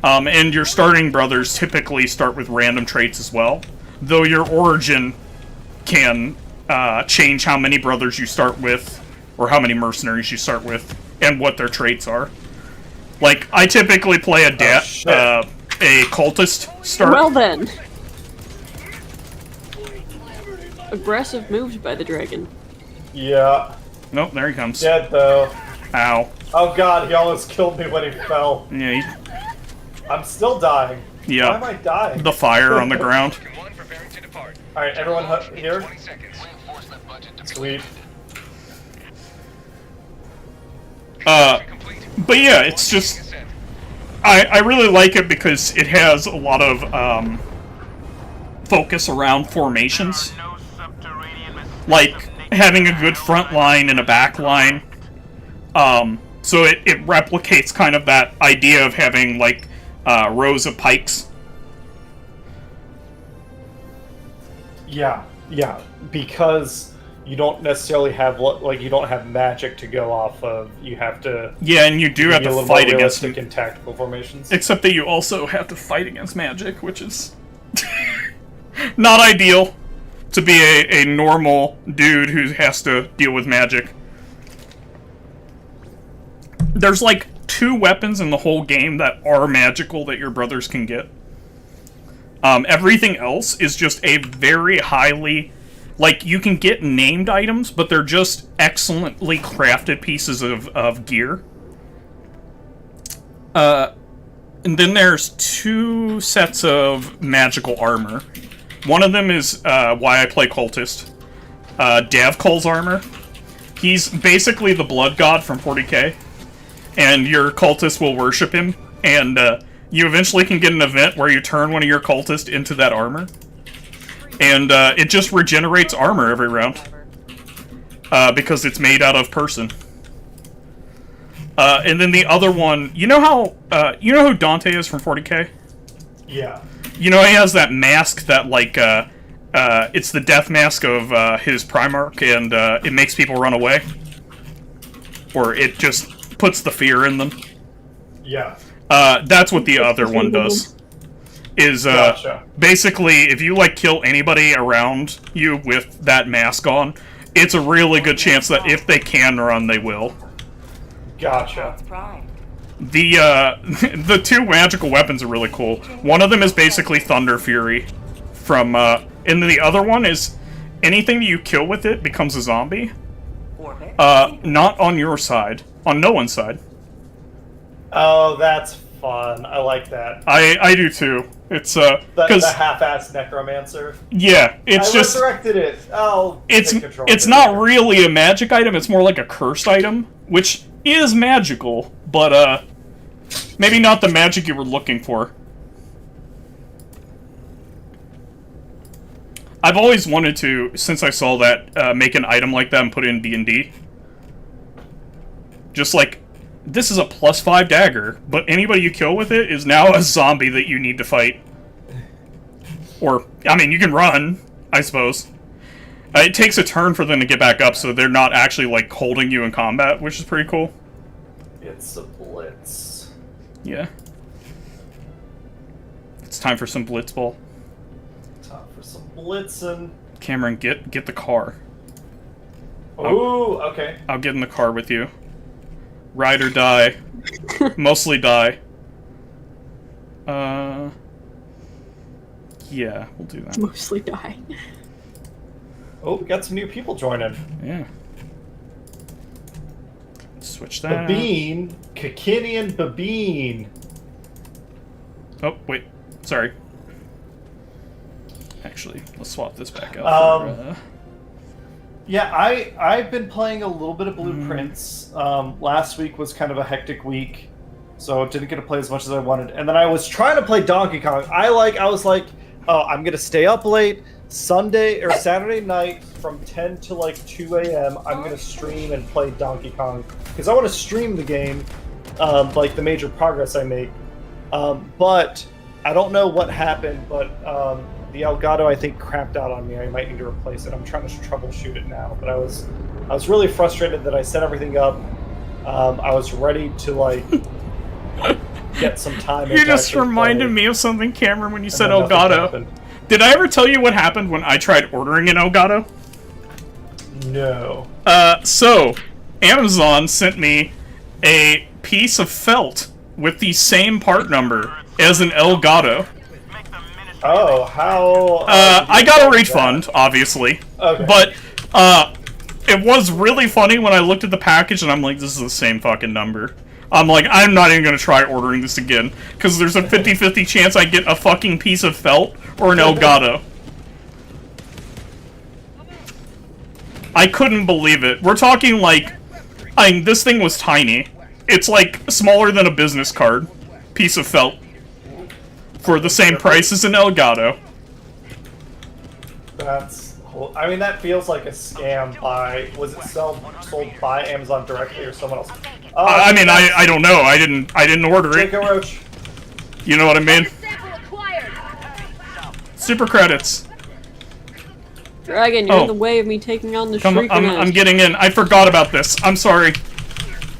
and your starting brothers typically start with random traits as well, though your origin can change how many brothers you start with, or how many mercenaries you start with, and what their traits are. Like, I typically play a cultist start. Well then. Aggressive moves by the dragon. Yeah. Nope, there he comes. Dead though. Ow. Oh god, he almost killed me when he fell. Yeah. I'm still dying. Yeah. Why am I dying? The fire on the ground. Alright, everyone here? Sweet. But yeah, it's just... I really like it because it has a lot of, focus around formations. Like, having a good front line and a back line. So it replicates kind of that idea of having, like, rows of pikes. Yeah, because you don't necessarily have, like, you don't have magic to go off of. You have to... Yeah, and you do have to fight against... in tactical formations. Except that you also have to fight against magic, which is... not ideal to be a normal dude who has to deal with magic. There's, like, 2 weapons in the whole game that are magical that your brothers can get. Everything else is just a very highly... Like, you can get named items, but they're just excellently crafted pieces of gear. And then there's 2 sets of magical armor. One of them is why I play Cultist. Davkul's armor. He's basically the blood god from 40k. And your cultist will worship him. And you eventually can get an event where you turn one of your cultists into that armor. And it just regenerates armor every round. Because it's made out of person. And then the other one... You know who Dante is from 40k? Yeah. You know, he has that mask that, like, it's the death mask of his Primarch, and it makes people run away? Or it just puts the fear in them? Yeah. That's what the other one does. Is, Gotcha. basically, if you, like, kill anybody around you with that mask on, it's a really good chance that if they can run, they will. Gotcha. The 2 magical weapons are really cool. One of them is basically Thunder Fury from, and then the other one is anything that you kill with it becomes a zombie. Not on your side. On no one's side. Oh, that's fun. I like that. I do too. It's, the half-assed necromancer. Yeah, it's I just... resurrected it. Oh, it's not really a magic item, it's more like a cursed item, which is magical, but, maybe not the magic you were looking for. I've always wanted to, since I saw that, make an item like that and put it in D&D. Just like, this is a +5 dagger, but anybody you kill with it is now a zombie that you need to fight. Or, I mean, you can run, I suppose. It takes a turn for them to get back up, so they're not actually, like, holding you in combat, which is pretty cool. It's a blitz. Yeah. It's time for some blitzball. Time for some blitzing. Cameron, get the car. Ooh, okay. I'll get in the car with you. Ride or die. Mostly die. Yeah, we'll do that. Mostly die. Oh, we got some new people joining. Yeah. Switch that. Babine. Kikinian Babine. Oh, wait. Sorry. Actually, let's swap this back out. Yeah, I've been playing a little bit of Blueprints. Last week was kind of a hectic week, so didn't get to play as much as I wanted. And then I was trying to play Donkey Kong. I was like, oh, I'm gonna stay up late Sunday or Saturday night from 10 to like 2 a.m. I'm gonna stream and play Donkey Kong because I want to stream the game, like the major progress I make. But I don't know what happened, but the Elgato, I think, crapped out on me. I might need to replace it. I'm trying to troubleshoot it now, but I was really frustrated that I set everything up. I was ready to, like, get some time. You just reminded me of something, Cameron, when you said Elgato. Did I ever tell you what happened when I tried ordering an Elgato? No. So, Amazon sent me a piece of felt with the same part number as an Elgato. Oh, how... I got a refund, obviously. Okay. But, it was really funny when I looked at the package and I'm like, this is the same fucking number. I'm like, I'm not even gonna try ordering this again, because there's a 50-50 chance I get a fucking piece of felt or an Elgato. I couldn't believe it. We're talking like, I mean, this thing was tiny. It's like smaller than a business card piece of felt for the same price as an Elgato. I mean, that feels like a scam by... Was it sold by Amazon directly or someone else? I mean, I don't know. I didn't order it. Take a roach. You know what I mean? Sample acquired. Super credits. Dragon, you're in the way of me taking on the Shrieker Nest. I'm getting in. I forgot about this. I'm sorry.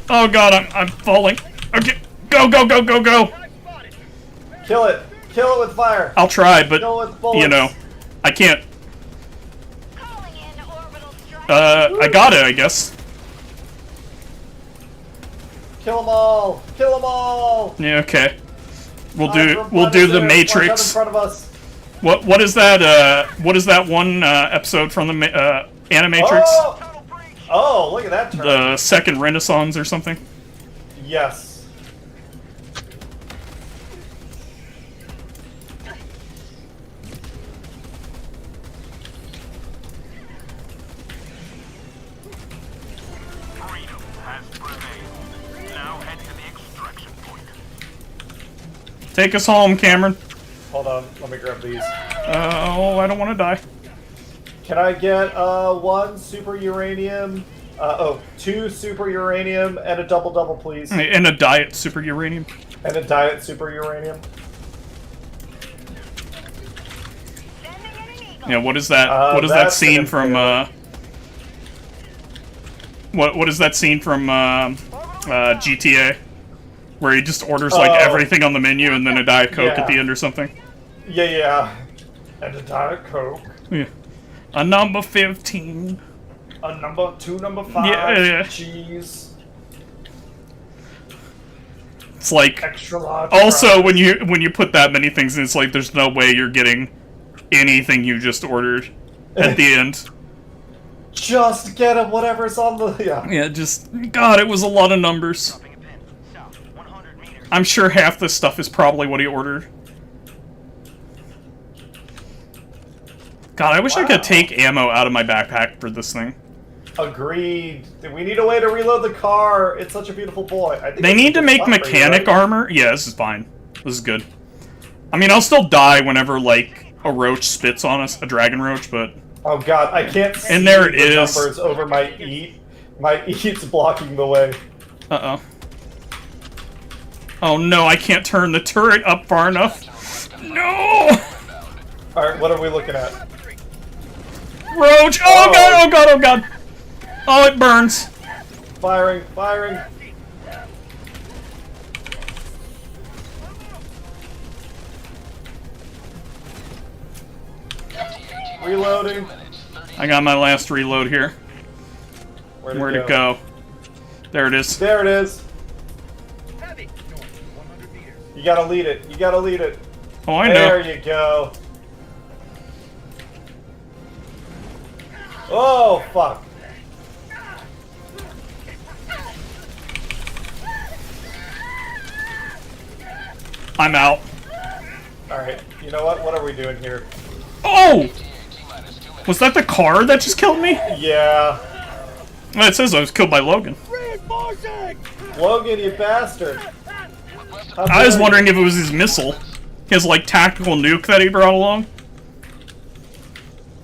Oh god, I'm falling. Okay, go, go, go, go, go. Kill it. Kill it with fire. I'll try, but, Kill it with bullets. you know, I can't. Calling in orbital strike. I got it, I guess. Kill them all. Kill them all. Yeah, okay. We'll do the Matrix. In front of us. What is that one episode from the Animatrix? Oh, look at that turn. The Second Renaissance or something? Yes. Freedom has prevailed. Now head to the extraction point. Take us home, Cameron. Hold on, let me grab these. Oh, I don't want to die. Can I get 1 super uranium? 2 super uranium and a double, please. And a diet super uranium. And a diet super uranium. Sending in an eagle. Yeah, what is that? What is that that's scene an from? What is that scene from GTA, where he just orders like everything on the menu and then a Diet Coke at the end or something? Yeah. And a diet Coke. Yeah. A number 15. A number 5. Yeah. Cheese. It's like Extra large. also fries. when you put that many things in, it's like there's no way you're getting anything you just ordered at the end. Just get him whatever's on the... Yeah, just... God, it was a lot of numbers. Dropping a pin. South, 100 meters. I'm sure half this stuff is probably what he ordered. God, I wish I could take ammo out of my backpack for this thing. Agreed. We need a way to reload the car. It's such a beautiful boy. I think They it's need a to good make spot for you, mechanic right? armor. Yeah, this is fine. This is good. I mean, I'll still die whenever, like, a roach spits on us, a dragon roach, but... Oh god, I can't see And there it the is. numbers over my eat. My eat's blocking the way. Uh-oh. Oh no, I can't turn the turret up far enough. No! Alright, what are we looking at? Roach! Oh god, oh god, oh god! Oh, it burns. Firing. Reloading. I got my last reload here. Where'd it go? There it is. There it is. You gotta lead it. Oh, I know. There you go. Oh, fuck. I'm out. Alright, you know what? What are we doing here? Oh! Was that the car that just killed me? Yeah. Well, it says I was killed by Logan. Logan, you bastard. I was wondering if it was his missile. His, like, tactical nuke that he brought along.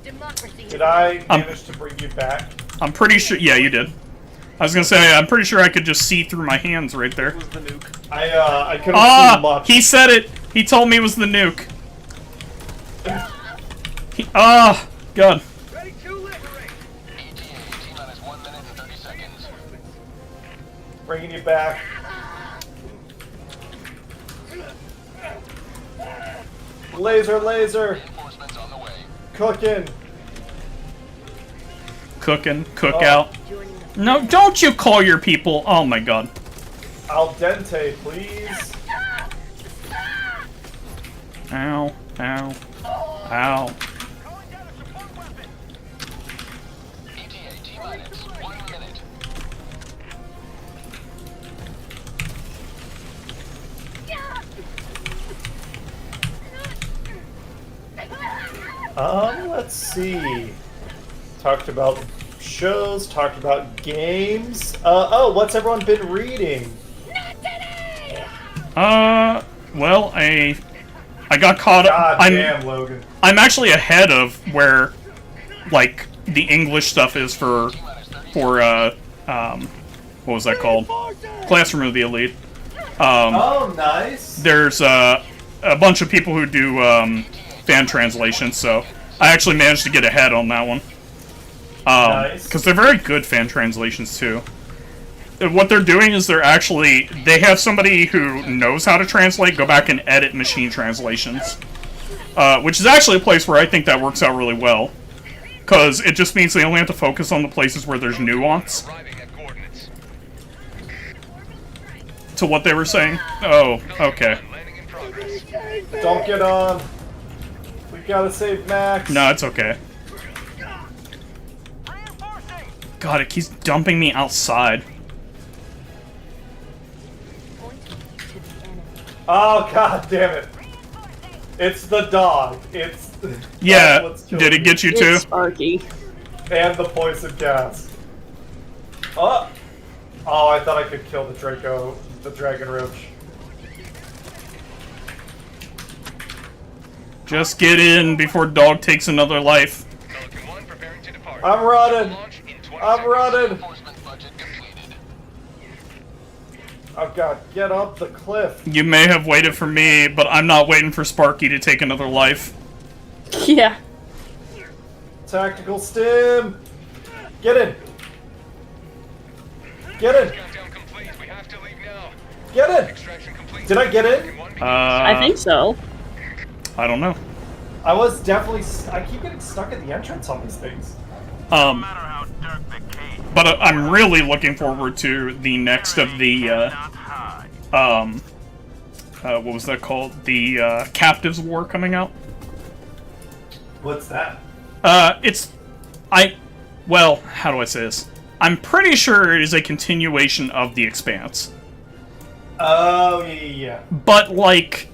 Democracy. Did I manage to bring you back? I'm pretty sure... Yeah, you did. I was gonna say, I'm pretty sure I could just see through my hands right there. Was the nuke? I couldn't see much. He said it! He told me it was the nuke. God. Ready to liberate. T-minus 1 minute and 30 seconds. Bringing you back. Laser. Reinforcements on the way. Cooking. Cookout. No, don't you call your people. Oh my god. Al dente, please. Ow. Calling down a support weapon. ETA T-minus 1 minute. Let's see. Talked about shows, talked about games. What's everyone been reading? Well, I got caught up. God damn, Logan. I'm actually ahead of where, like, the English stuff is for what was that called? Classroom of the Elite. Oh, nice. There's a bunch of people who do fan translations, so I actually managed to get ahead on that one. Nice. Because they're very good fan translations too. What they're doing is they have somebody who knows how to translate go back and edit machine translations. Which is actually a place where I think that works out really well. Because it just means they only have to focus on the places where there's nuance Arriving at coordinates. to what they were saying. Oh, okay. Landing in progress. Don't get on. We gotta save Max. No, it's okay. Reinforcing. God, it keeps dumping me outside. Oh, god damn it. It's the dog. It's... Yeah, that's what's killing did it me. get you too? It's Sparky. And the poison gas. Oh, I thought I could kill the dragon roach. Just get in before dog takes another life. Pelican 1 preparing to depart. I'm running. Launch in 20 I'm seconds. running. Reinforcement budget completed. Oh god, get up the cliff. You may have waited for me, but I'm not waiting for Sparky to take another life. Yeah. Tactical stim. Get in. Get in. Countdown complete. We have to leave now. Get in. Extraction complete. Did I get in? I think so. I don't know. I was definitely... I keep getting stuck at the entrance on these things. No matter how dark the cave, But I'm really looking forward to the next of the, not high. what was that called? The, Captives War coming out. What's that? Well, how do I say this? I'm pretty sure it is a continuation of The Expanse. Oh, yeah. But, like,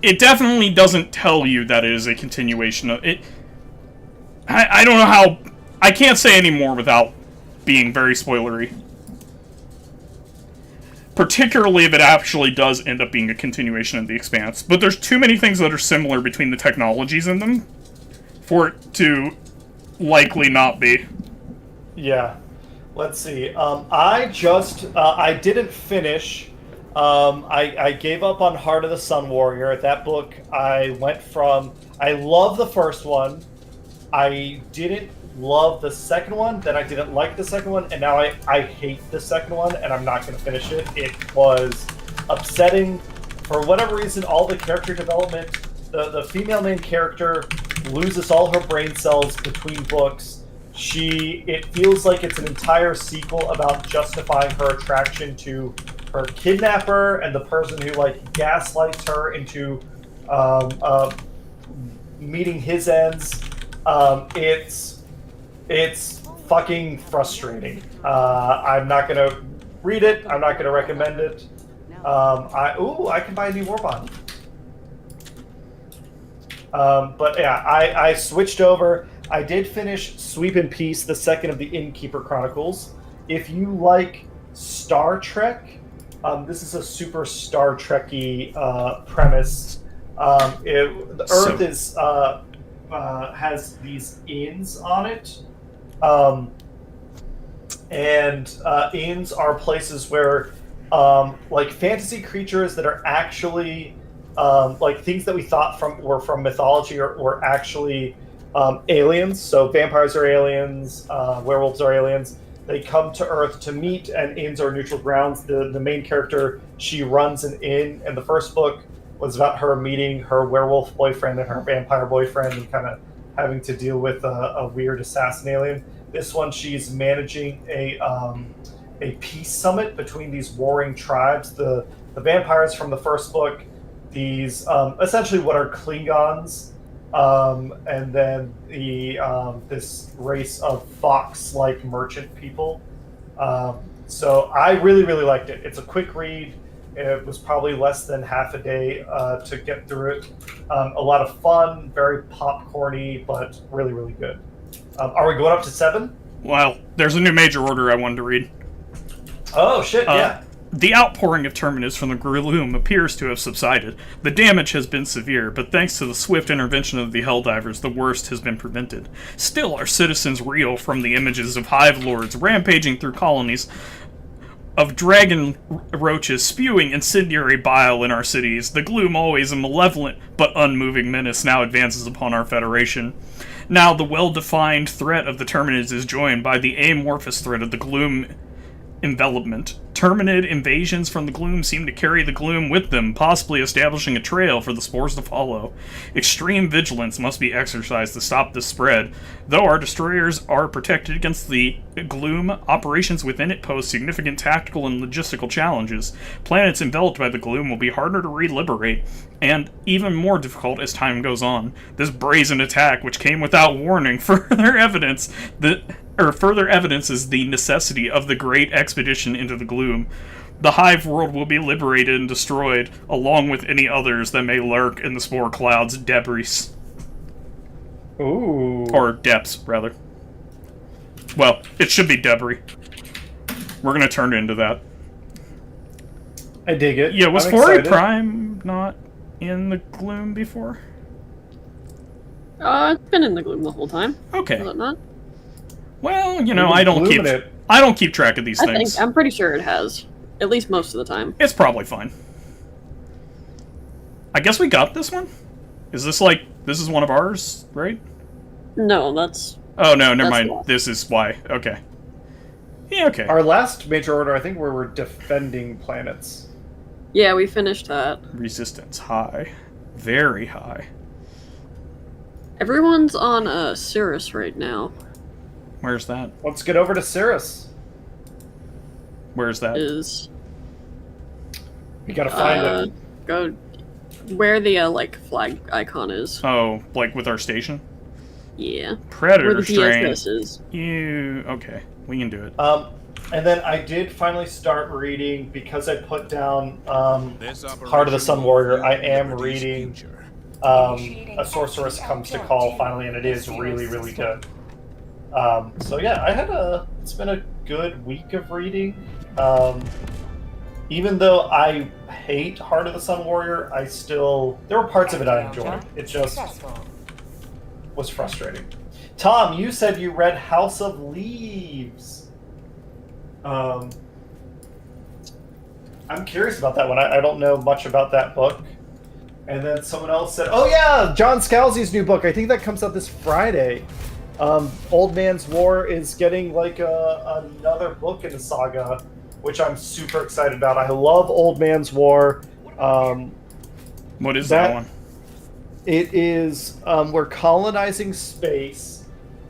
it definitely doesn't tell you that it is a continuation of it. I don't know how... I can't say any more without being very spoilery. Particularly if it actually does end up being a continuation of The Expanse. But there's too many things that are similar between the technologies in them for it to likely not be. Yeah. Let's see. I didn't finish. I gave up on Heart of the Sun Warrior. That book, I went from... I love the first one. I didn't love the second one, then I didn't like the second one, and now I hate the second one, and I'm not going to finish it. It was upsetting. For whatever reason, all the character development, the female main character loses all her brain cells between books. It feels like it's an entire sequel about justifying her attraction to her kidnapper and the person who, like, gaslights her into meeting his ends. It's fucking frustrating. I'm not gonna read it. I'm not gonna recommend it. I can buy a new Warbond. But yeah, I switched over. I did finish Sweep in Peace, the second of the Innkeeper Chronicles. If you like Star Trek, this is a super Star Trek-y premise. The Earth is has these inns on it, and inns are places where like fantasy creatures that are actually like things that we thought were from mythology were actually aliens. So vampires are aliens, werewolves are aliens. They come to Earth to meet, and inns are neutral grounds. The main character, she runs an inn, and the first book was about her meeting her werewolf boyfriend and her vampire boyfriend and kind of having to deal with a weird assassin alien. This one, she's managing a peace summit between these warring tribes. The vampires from the first book, these essentially what are Klingons, and then this race of fox-like merchant people. So I really, really liked it. It's a quick read. It was probably less than half a day to get through it. A lot of fun, very popcorny, but really, really good. Are we going up to 7? Well, there's a new major order I wanted to read. Oh, shit, yeah. The outpouring of Terminids from the Gloom appears to have subsided. The damage has been severe, but thanks to the swift intervention of the Helldivers, the worst has been prevented. Still, our citizens reel from the images of Hive Lords rampaging through colonies, of dragon roaches spewing incendiary bile in our cities. The Gloom, always a malevolent but unmoving menace, now advances upon our Federation. Now the well-defined threat of the Terminids is joined by the amorphous threat of the Gloom envelopment. Terminid invasions from the Gloom seem to carry the Gloom with them, possibly establishing a trail for the spores to follow. Extreme vigilance must be exercised to stop this spread. Though our destroyers are protected against the Gloom, operations within it pose significant tactical and logistical challenges. Planets enveloped by the Gloom will be harder to re-liberate, and even more difficult as time goes on. This brazen attack, which came without warning, further evidences the necessity of the great expedition into the Gloom. The Hive world will be liberated and destroyed, along with any others that may lurk in the spore cloud's debris. Ooh. Or depths, rather. Well, it should be debris. We're gonna turn into that. I dig it. Yeah, was I'm Fori excited. Prime not in the Gloom before? It's been in the Gloom the whole time. Okay. Is it not? Well, you know, Even I don't Gloom keep in it. I don't keep track of these things. I'm pretty sure it has. At least most of the time. It's probably fine. I guess we got this one? Is this like this is one of ours, right? No, that's... Oh no, never That's mind. why. This is why. Okay. Yeah, okay. Our last major order, I think, we were defending planets. Yeah, we finished that. Resistance high. Very high. Everyone's on Cirrus right now. Where's that? Let's get over to Cirrus. Where's that? Is... We gotta find it. Go... Where the, like, flag icon is. Oh, like with our station? Yeah. Predator Where the strain. DSS is. You okay. We can do it. And then I did finally start reading, because I put down This Heart of the Sun Warrior, I am Liberty's reading future. A Sorceress Comes to Call finally, and it is really, really good. So yeah, it's been a good week of reading. Even though I hate Heart of the Sun Warrior, there were parts of it I enjoyed. It just was frustrating. Tom, you said you read House of Leaves. I'm curious about that one. I don't know much about that book. And then someone else said, oh yeah, John Scalzi's new book. I think that comes out this Friday. Old Man's War is getting like another book in the saga, which I'm super excited about. I love Old Man's War. What is that one? It is, we're colonizing space,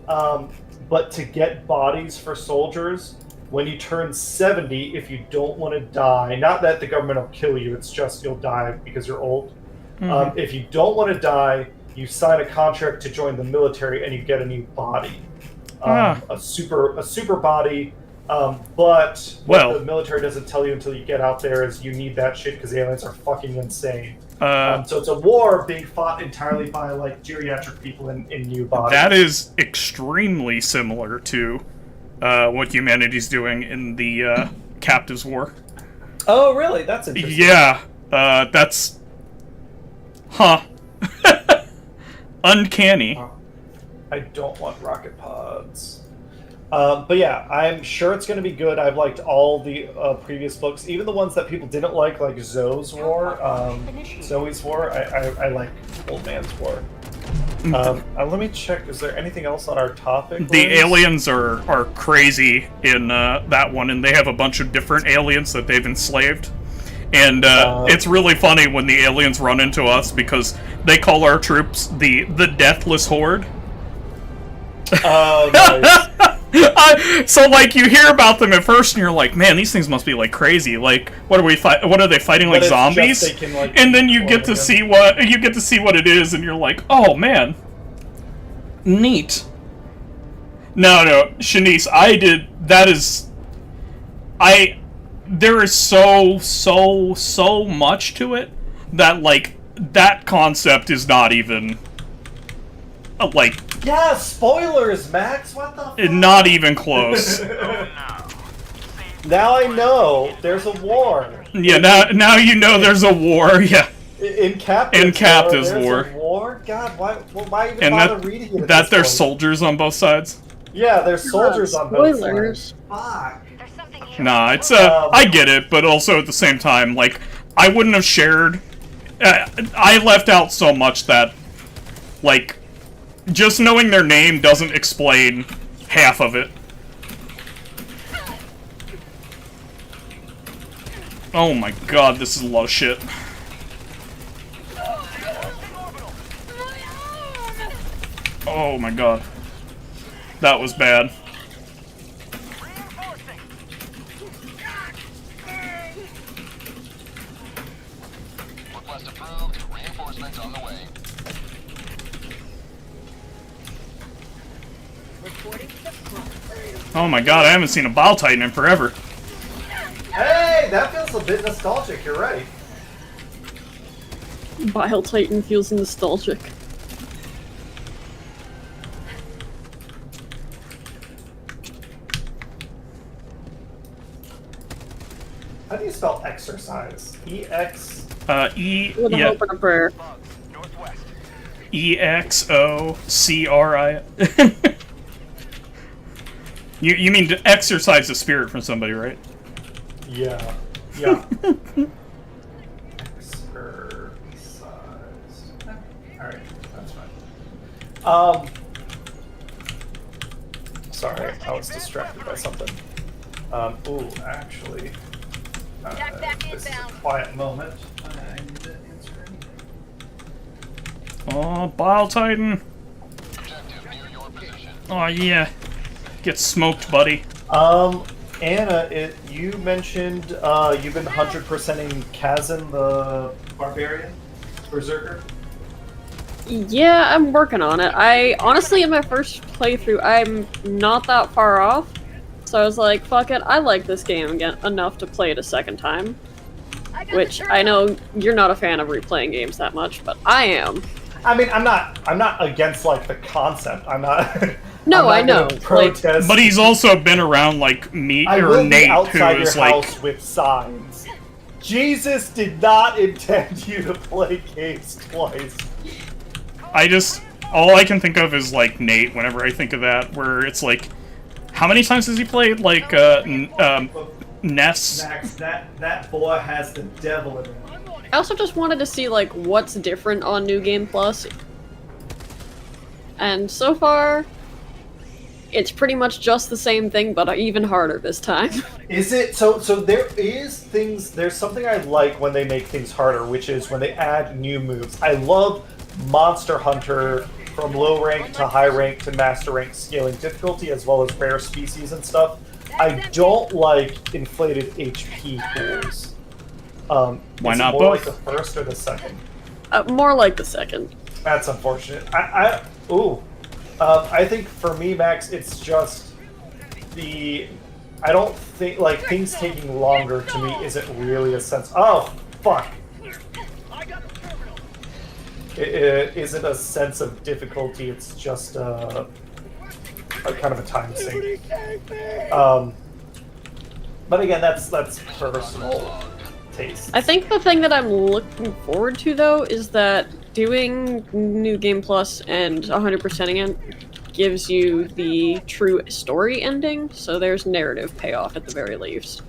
but to get bodies for soldiers, when you turn 70, if you don't want to die, not that the government will kill you, it's just you'll die because you're old. Mm-hmm. If you don't want to die, you sign a contract to join the military and you get a new body. A super body. But what the military doesn't tell you until you get out there is you need that shit because aliens are fucking insane. So it's a war being fought entirely by like geriatric people in new bodies. That is extremely similar to what humanity's doing in the Captives War. Oh, really? That's interesting. Yeah, that's... Huh. Uncanny. I don't want rocket pods. But yeah, I'm sure it's going to be good. I've liked all the previous books, even the ones that people didn't like Zoe's War, Zoe's War. I like Old Man's War. Let me check. Is there anything else on our topic? The aliens are crazy in that one, and they have a bunch of different aliens that they've enslaved. And it's really funny when the aliens run into us because they call our troops the Deathless Horde. Oh, nice. So like you hear about them at first, and you're like, "Man, these things must be like crazy. Like, what are they fighting, like zombies?" And then you get to see what it is, and you're like, "Oh man, neat." No, Shanice, there is so much to it that like that concept is not even like. Yeah, spoilers, Max. What the fuck? Not even close. Now I know there's a war. Yeah, now you know there's a war. Yeah. In Captive's War. A war. God, why even and bother reading it? That there's soldiers on both sides. Yeah, there's soldiers on both sides. Fuck. There's something here. Nah, it's I get it, but also at the same time, like I wouldn't have shared. I left out so much that, like. Just knowing their name doesn't explain half of it. Oh my god, this is a lot of shit. Oh my god. That was bad. Request approved. Reinforcements on the way. Oh my god, I haven't seen a Bile Titan in forever. Hey, that feels a bit nostalgic, you're right. Bile Titan feels nostalgic. How do you spell exercise? E-X... E... With a yeah. hope and a prayer. Northwest. E-X-O-C-R-I... You mean to exercise the spirit from somebody, right? Yeah. Yeah. Exercise. Alright, that's fine. Sorry, I was distracted by something. Ooh, actually... this is a quiet moment. I need to answer anything. Oh, Bile Titan! Objective near your position. Oh yeah. Get smoked, buddy. Anna, you mentioned you've been 100%ing Kazan, the barbarian berserker. Yeah, I'm working on it. I honestly, in my first playthrough, I'm not that far off. So I was like, fuck it, I like this game again enough to play it a second time. Which I know you're not a fan of replaying games that much, but I am. I mean, I'm not against like the concept. I'm not. No, I'm not I know. gonna protest. But he's also been around like me I or will Nate, be outside who is your like. house with signs. Jesus did not intend you to play games twice. All I can think of is like Nate. Whenever I think of that, where it's like, how many times has he played like Ness? Max, that boy has the devil in him. I also just wanted to see like what's different on New Game Plus. And so far, it's pretty much just the same thing, but even harder this time. Is it? So there's something I like when they make things harder, which is when they add new moves. I love Monster Hunter from low rank to high rank to master rank scaling difficulty, as well as rare species and stuff. I don't like inflated HP pools. Why is not it more both? like the first or the second? More like the second. That's unfortunate. I think for me, Max, it's just I don't think like things taking longer to me isn't really a sense. Oh fuck! It isn't a sense of difficulty. It's just a kind of a time sink. But again, that's personal taste. I think the thing that I'm looking forward to, though, is that doing New Game Plus and 100%ing it gives you the true story ending, so there's narrative payoff at the very least.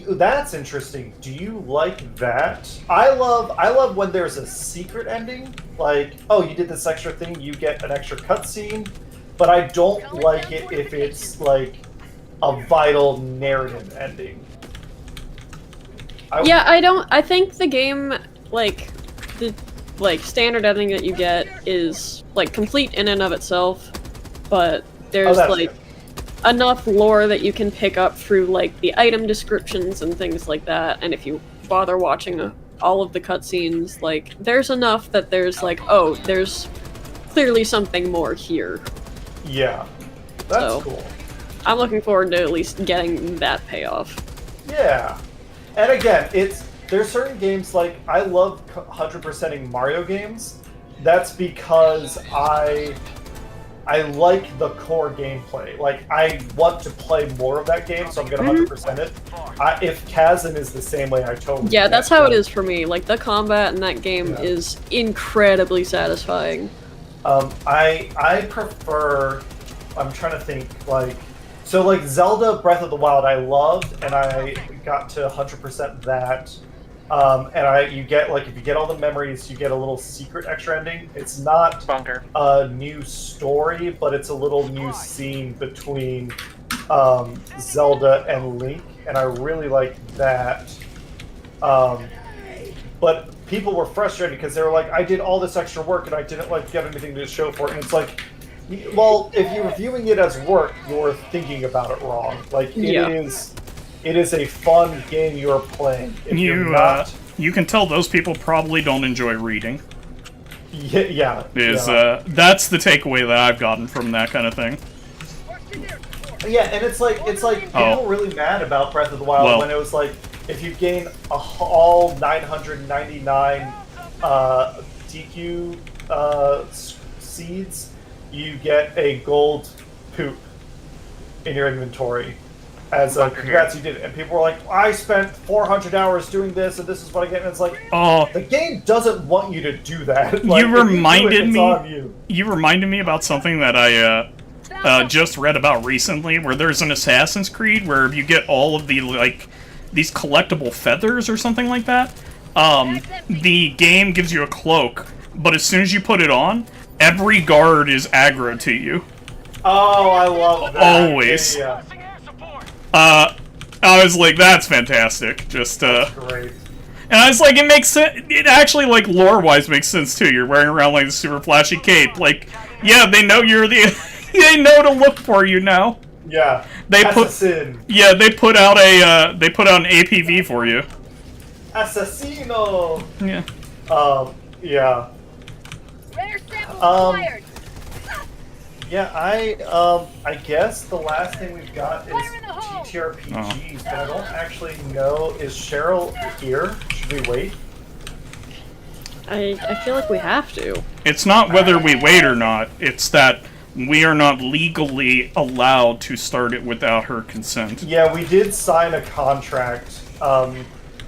That's interesting. Do you like that? I love when there's a secret ending. Like, oh, you did this extra thing, you get an extra cutscene. But I don't like it if it's like a vital narrative ending. I think the game, like, the standard ending that you get is like complete in and of itself, but there's like enough lore that you can pick up through like the item descriptions and things like that, and if you bother watching all of the cutscenes, like there's enough that there's like, oh, there's clearly something more here. Yeah, that's cool. I'm looking forward to at least getting that payoff. Yeah, and again, there's certain games, like I love 100%ing Mario games. That's because I like the core gameplay. Like, I want to play more of that game, so I'm gonna 100% it. If Chasm is the same way, I totally yeah, that's how it is for me. Like, the combat in that game is incredibly satisfying. I prefer. I'm trying to think, like, so like Zelda Breath of the Wild, I loved, and I got to 100% that. And you get, like, if you get all the memories, you get a little secret extra ending. It's not a new story, but it's a little new scene between Zelda and Link, and I really like that. But people were frustrated because they were like, I did all this extra work and I didn't like get anything to show for it. And it's like, well, if you're viewing it as work, you're thinking about it wrong. Like, it is a fun game you're playing. If you can tell those people probably don't enjoy reading. Yeah. That's the takeaway that I've gotten from that kind of thing. Yeah, and it's like people were really mad about Breath of the Wild when it was like, if you gain all 999 DQ seeds, you get a gold poop in your inventory. As congrats, you did it. And people were like, I spent 400 hours doing this, and this is what I get. And it's like, the game doesn't want you to do that. Like, you reminded me about something that I just read about recently, where there's an Assassin's Creed where you get all of the, like, these collectible feathers or something like that. The game gives you a cloak, but as soon as you put it on, every guard is aggro to you. Oh, I love that. Always. Yeah. I was like, that's fantastic. Just, That's great. And I was like, it makes sense. It actually, like, lore-wise makes sense, too. You're wearing around, like, the super flashy cape. Like, yeah, they know you're the... they know to look for you now. Yeah. They Assassin. they put out an APV for you. Assassino! Yeah. Yeah. Rare samples acquired. Yeah, I guess the last thing we've got is TTRPGs, but I don't actually know. Is Cheryl here? Should we wait? I feel like we have to. It's not whether we wait or not, it's that we are not legally allowed to start it without her consent. Yeah, we did sign a contract.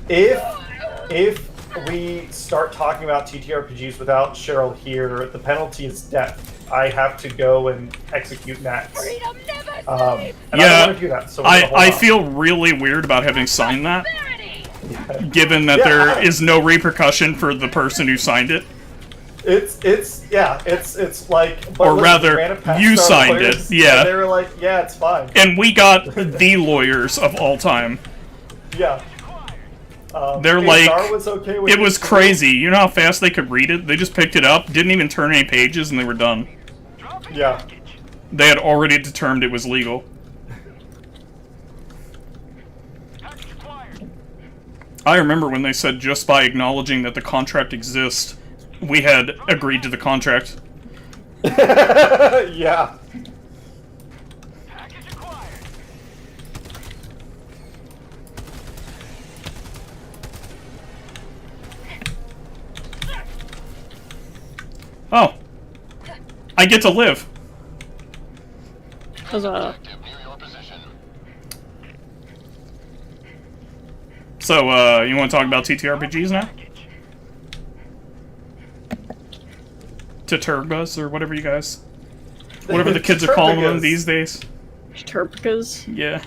If we start talking about TTRPGs without Cheryl here, the penalty is death. I have to go and execute Nats. And I don't want to do that, so I feel really weird about having signed that, given that there is no repercussion for the person who signed it. It's like, but or rather, you signed it. Yeah, and they were like, yeah, it's fine. And we got the lawyers of all time. Yeah. They're like, was okay with it was crazy. You know how fast they could read it? They just picked it up, didn't even turn any pages, and they were done. Yeah. They had already determined it was legal. I remember when they said just by acknowledging that the contract exists, we had agreed to the contract. Yeah. Oh. I get to live. Huzzah. So, you want to talk about TTRPGs now? Turbas or whatever you guys... Whatever the kids are calling them these days. Terpicas. Yeah.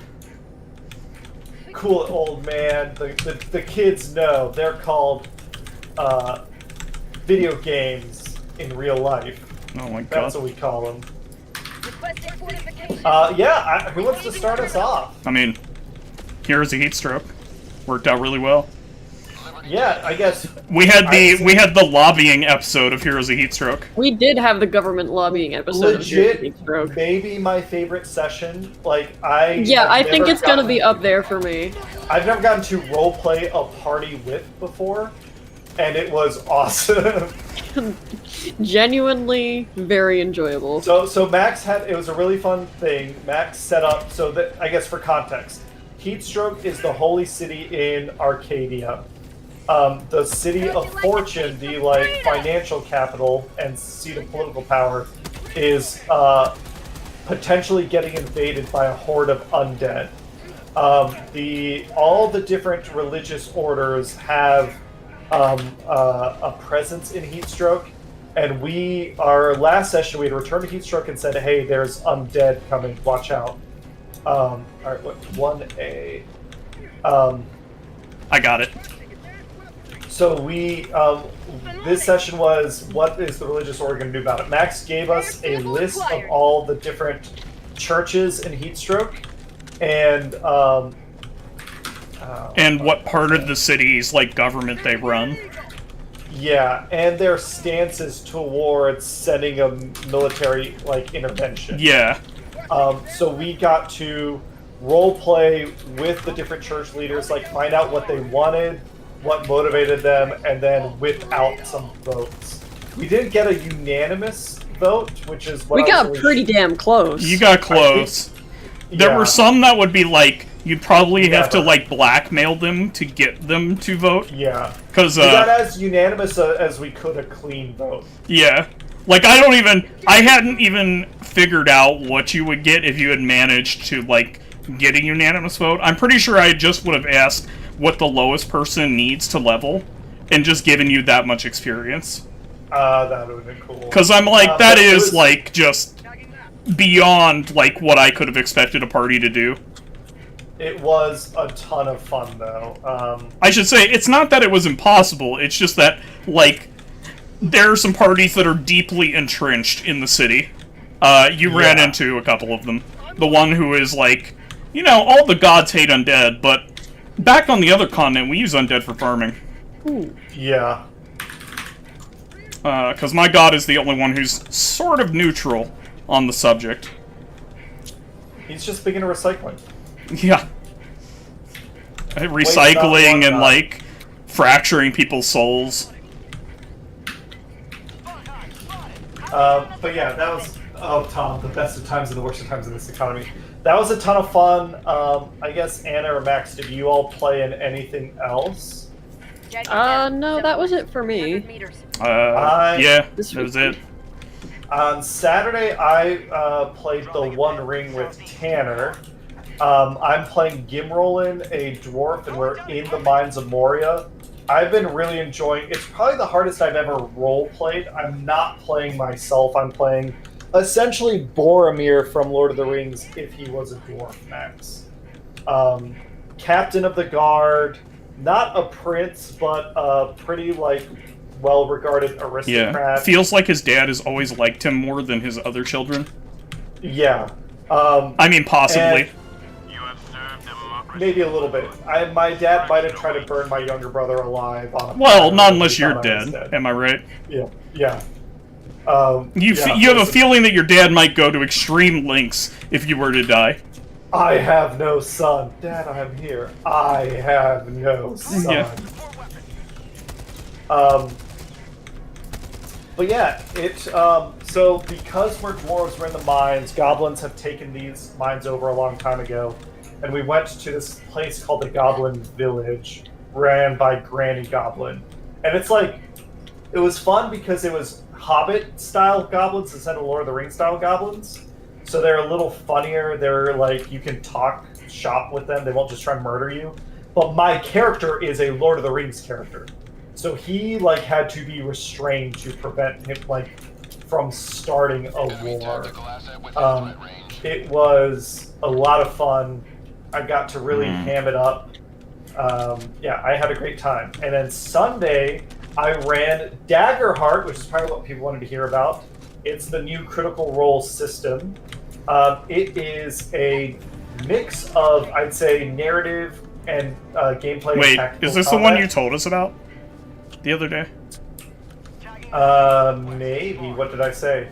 Cool old man. The kids know. They're called video games in real life. Oh my god. That's what we call them. Requesting fortification. Who wants to start us off? I mean, here's a heat stroke. Worked out really well. Yeah, I guess We had the lobbying episode of Heroes of Heatstroke. We did have the government lobbying episode. legit Of Heatstroke. maybe my favorite session. I think it's gonna be up there for me. I've never gotten to roleplay a party with before, and it was awesome. Genuinely very enjoyable. So Max it was a really fun thing. Max set up so that, I guess for context, Heatstroke is the holy city in Arcadia. The city of Fortune, the financial capital and seat of political power, is potentially getting invaded by a horde of undead. All the different religious orders have a presence in Heatstroke, and our last session we had returned to Heatstroke and said, "Hey, there's undead coming. Watch out." All right, what 1A? I got it. So this session was, what is the religious order going to do about it? Max gave us a list of all the different churches in Heatstroke, and what part of the city's government they run. yeah, and their stances towards sending a military intervention. Yeah. So we got to role play with the different church leaders, find out what they wanted, what motivated them, and then whip out some votes. We didn't get a unanimous vote, which is what we got pretty damn close. You got close. There were some that would be you'd probably have to blackmail them to get them to vote. Yeah. Because we got as unanimous as we could a clean vote. Yeah. I hadn't even figured out what you would get if you had managed to get a unanimous vote. I'm pretty sure I just would have asked what the lowest person needs to level, and just given you that much experience. That would have been cool. Because I'm that is just beyond what I could have expected a party to do. It was a ton of fun, though. I should say, it's not that it was impossible, it's just that, there are some parties that are deeply entrenched in the city. You ran into a couple of them. The one who is all the gods hate undead, but back on the other continent, we use undead for farming. Ooh. Yeah. Because my god is the only one who's sort of neutral on the subject. He's just big into recycling. Yeah. Recycling and, fracturing people's souls. But yeah, that was, Tom, the best of times and the worst of times in this economy. That was a ton of fun. I guess Anna or Max, did you all play in anything else? No, that was it for me. Yeah, that was it. On Saturday, I played the One Ring with Tanner. I'm playing Gimrolin, a dwarf, and we're in the Mines of Moria. I've been really enjoying. It's probably the hardest I've ever role played. I'm not playing myself. I'm playing essentially Boromir from Lord of the Rings if he was a dwarf, Max. Captain of the guard, not a prince, but a pretty well-regarded aristocrat. Yeah, feels like his dad has always liked him more than his other children. Yeah. I mean, possibly. Maybe a little bit. My dad might have tried to burn my younger brother alive. Not unless you're dead. Am I right? Yeah. Yeah. You have a feeling that your dad might go to extreme lengths if you were to die. I have no son. Dad, I'm here. I have no son. Yeah. But yeah, so because we're dwarves, we're in the mines, goblins have taken these mines over a long time ago, and we went to this place called the Goblin Village, ran by Granny Goblin. And it was fun because it was Hobbit-style goblins instead of Lord of the Rings-style goblins. So they're a little funnier, they're you can shop with them, they won't just try and murder you. But my character is a Lord of the Rings character. So he had to be restrained to prevent him from starting a war. It was a lot of fun. I got to really ham it up. Yeah, I had a great time. And then Sunday, I ran Daggerheart, which is probably what people wanted to hear about. It's the new Critical Role system. It is a mix of, I'd say, narrative and gameplay. Wait, and is this combat. the one you told us about the other day? Maybe. What did I say?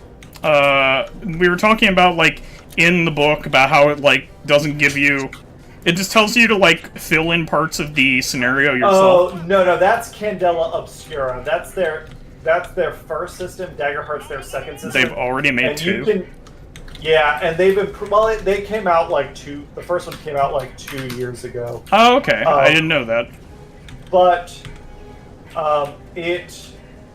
We were talking about, like, in the book, about how it, like, doesn't give you... It just tells you to, like, fill in parts of the scenario yourself. Oh, no, that's Candela Obscura. That's their first system. Daggerheart's their second system. They've already made and two. Yeah, and they've been... Well, they came out, like, the first one came out, like, 2 years ago. Oh, okay. I didn't know that. But, it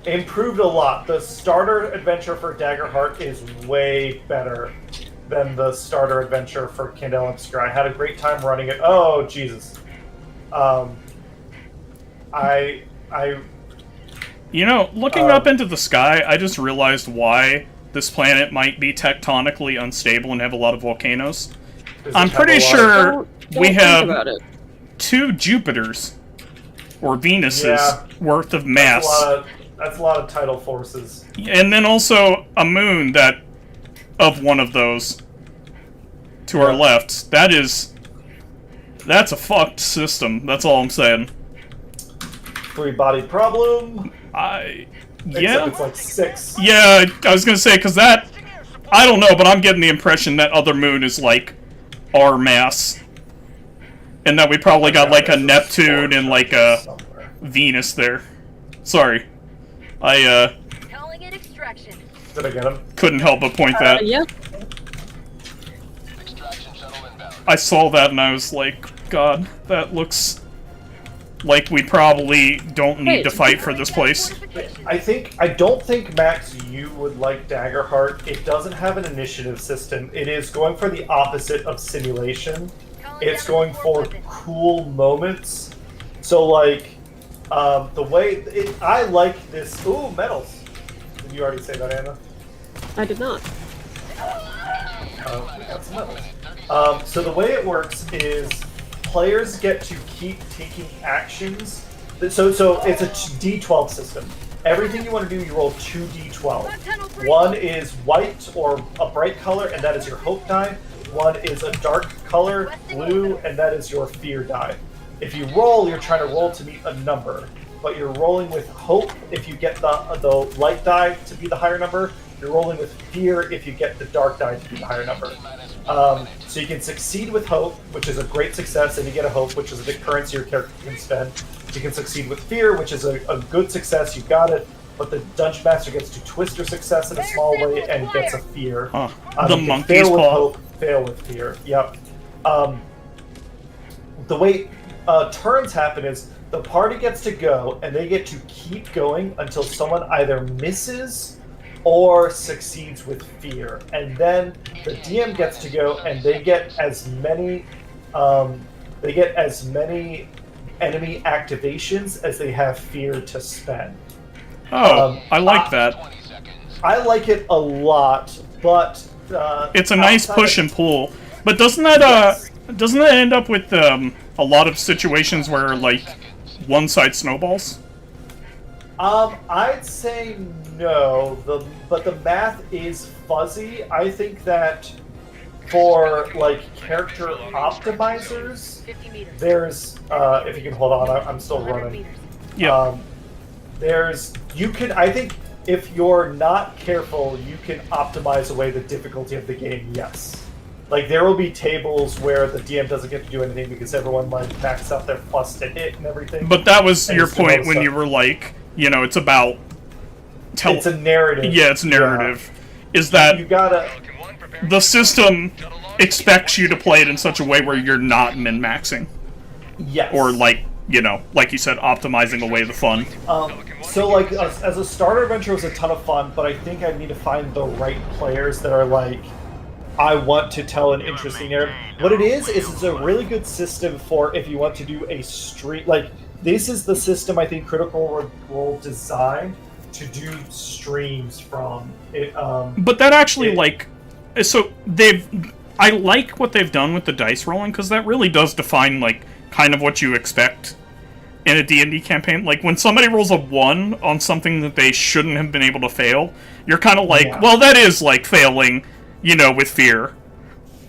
improved a lot. The starter adventure for Daggerheart is way better than the starter adventure for Candela Obscura. I had a great time running it. Oh, Jesus. You know, looking up into the sky, I just realized why this planet might be tectonically unstable and have a lot of volcanoes. I'm pretty sure we have 2 Jupiters or Venuses worth of mass. That's a lot of tidal forces. And then also a moon of one of those to our left. That's a fucked system. That's all I'm saying. 3-body problem. Yeah. It's like 6. Yeah, I was gonna say, because that... I don't know, but I'm getting the impression that other moon is, like, our mass. And that we probably got, like, a Neptune and, like, a Venus there. Sorry. Calling it extraction. Did I get him? Couldn't help but point that. Yeah. I saw that and I was like, God, that looks like we probably don't need to fight for this place. I don't think, Max, you would like Daggerheart. It doesn't have an initiative system. It is going for the opposite of simulation. It's going for cool moments. So, like, the way... I like this... Ooh, medals. Did you already say that, Anna? I did not. We got some medals. So the way it works is players get to keep taking actions. So it's a D12 system. Everything you want to do, you roll 2d12. One is white or a bright color, and that is your hope die. One is a dark color, blue, and that is your fear die. If you roll, you're trying to roll to meet a number, but you're rolling with hope if you get the light die to be the higher number. You're rolling with fear if you get the dark die to be the higher number. So you can succeed with hope, which is a great success, and you get a hope, which is a currency your character can spend. You can succeed with fear, which is a good success, you got it, but the Dungeon Master gets to twist your success in a small way and gets a fear. The monkey's fail with paw. hope, fail with fear. Yep. The way turns happen is the party gets to go, and they get to keep going until someone either misses or succeeds with fear, and then the DM gets to go, and they get as many enemy activations as they have fear to spend. I like that. I like it a lot, but It's a nice push and pull. But doesn't that end up with a lot of situations where, like, one side snowballs? I'd say no. But the math is fuzzy. I think that for, like, character optimizers, there's if you can hold on, I'm still running. Yeah. I think if you're not careful, you can optimize away the difficulty of the game. Yes. Like, there will be tables where the DM doesn't get to do anything because everyone, like, maxed out their plus to hit and everything. But that was your point when you were like, you know, it's about... It's a narrative. Yeah, it's narrative. Yeah. Is that... You gotta... The system expects you to play it in such a way where you're not min-maxing. Yes. Or, like, you know, like you said, optimizing away the fun. So, like, as a starter adventure, it was a ton of fun, but I think I need to find the right players that are like... I want to tell an interesting narrative. What it is it's a really good system for if you want to do a stream. Like, this is the system I think Critical Role designed to do streams from. It, but that actually, so I like what they've done with the dice rolling, because that really does define, like, kind of what you expect in a D&D campaign. Like, when somebody rolls a 1 on something that they shouldn't have been able to fail, you're kind of like, well, that is, like, failing, with fear.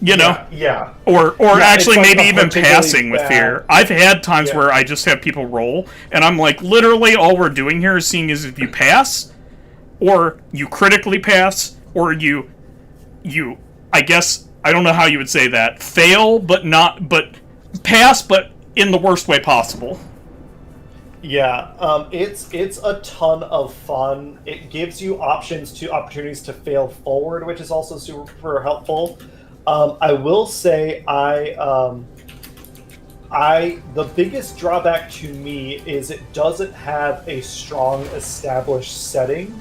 Yeah. Or actually like maybe even passing with fear. I've had times where I just have people roll, and I'm like, literally all we're doing here is seeing is if you pass, or you critically pass, or you I guess, I don't know how you would say that, fail, but pass, but in the worst way possible. Yeah, it's a ton of fun. It gives you opportunities to fail forward, which is also super helpful. I will say the biggest drawback to me is it doesn't have a strong established setting.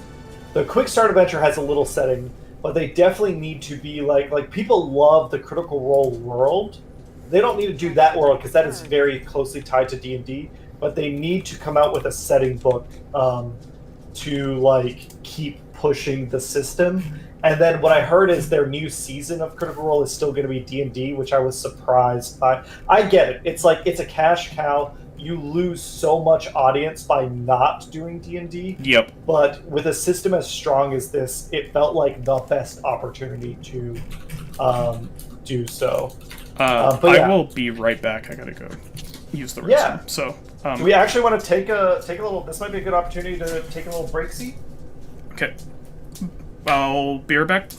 The Quick Start Adventure has a little setting, but they definitely need to be like people love the Critical Role world. They don't need to do that world because that is very closely tied to D&D, but they need to come out with a setting book to like keep pushing the system. And then what I heard is their new season of Critical Role is still going to be D&D, which I was surprised by. I get it. It's like, it's a cash cow. You lose so much audience by not doing D&D. Yep. But with a system as strong as this, it felt like the best opportunity to do so. I will be right back. I gotta go use the restroom. So, do we actually want to take a little? This might be a good opportunity to take a little break seat. Okay. I'll be right back.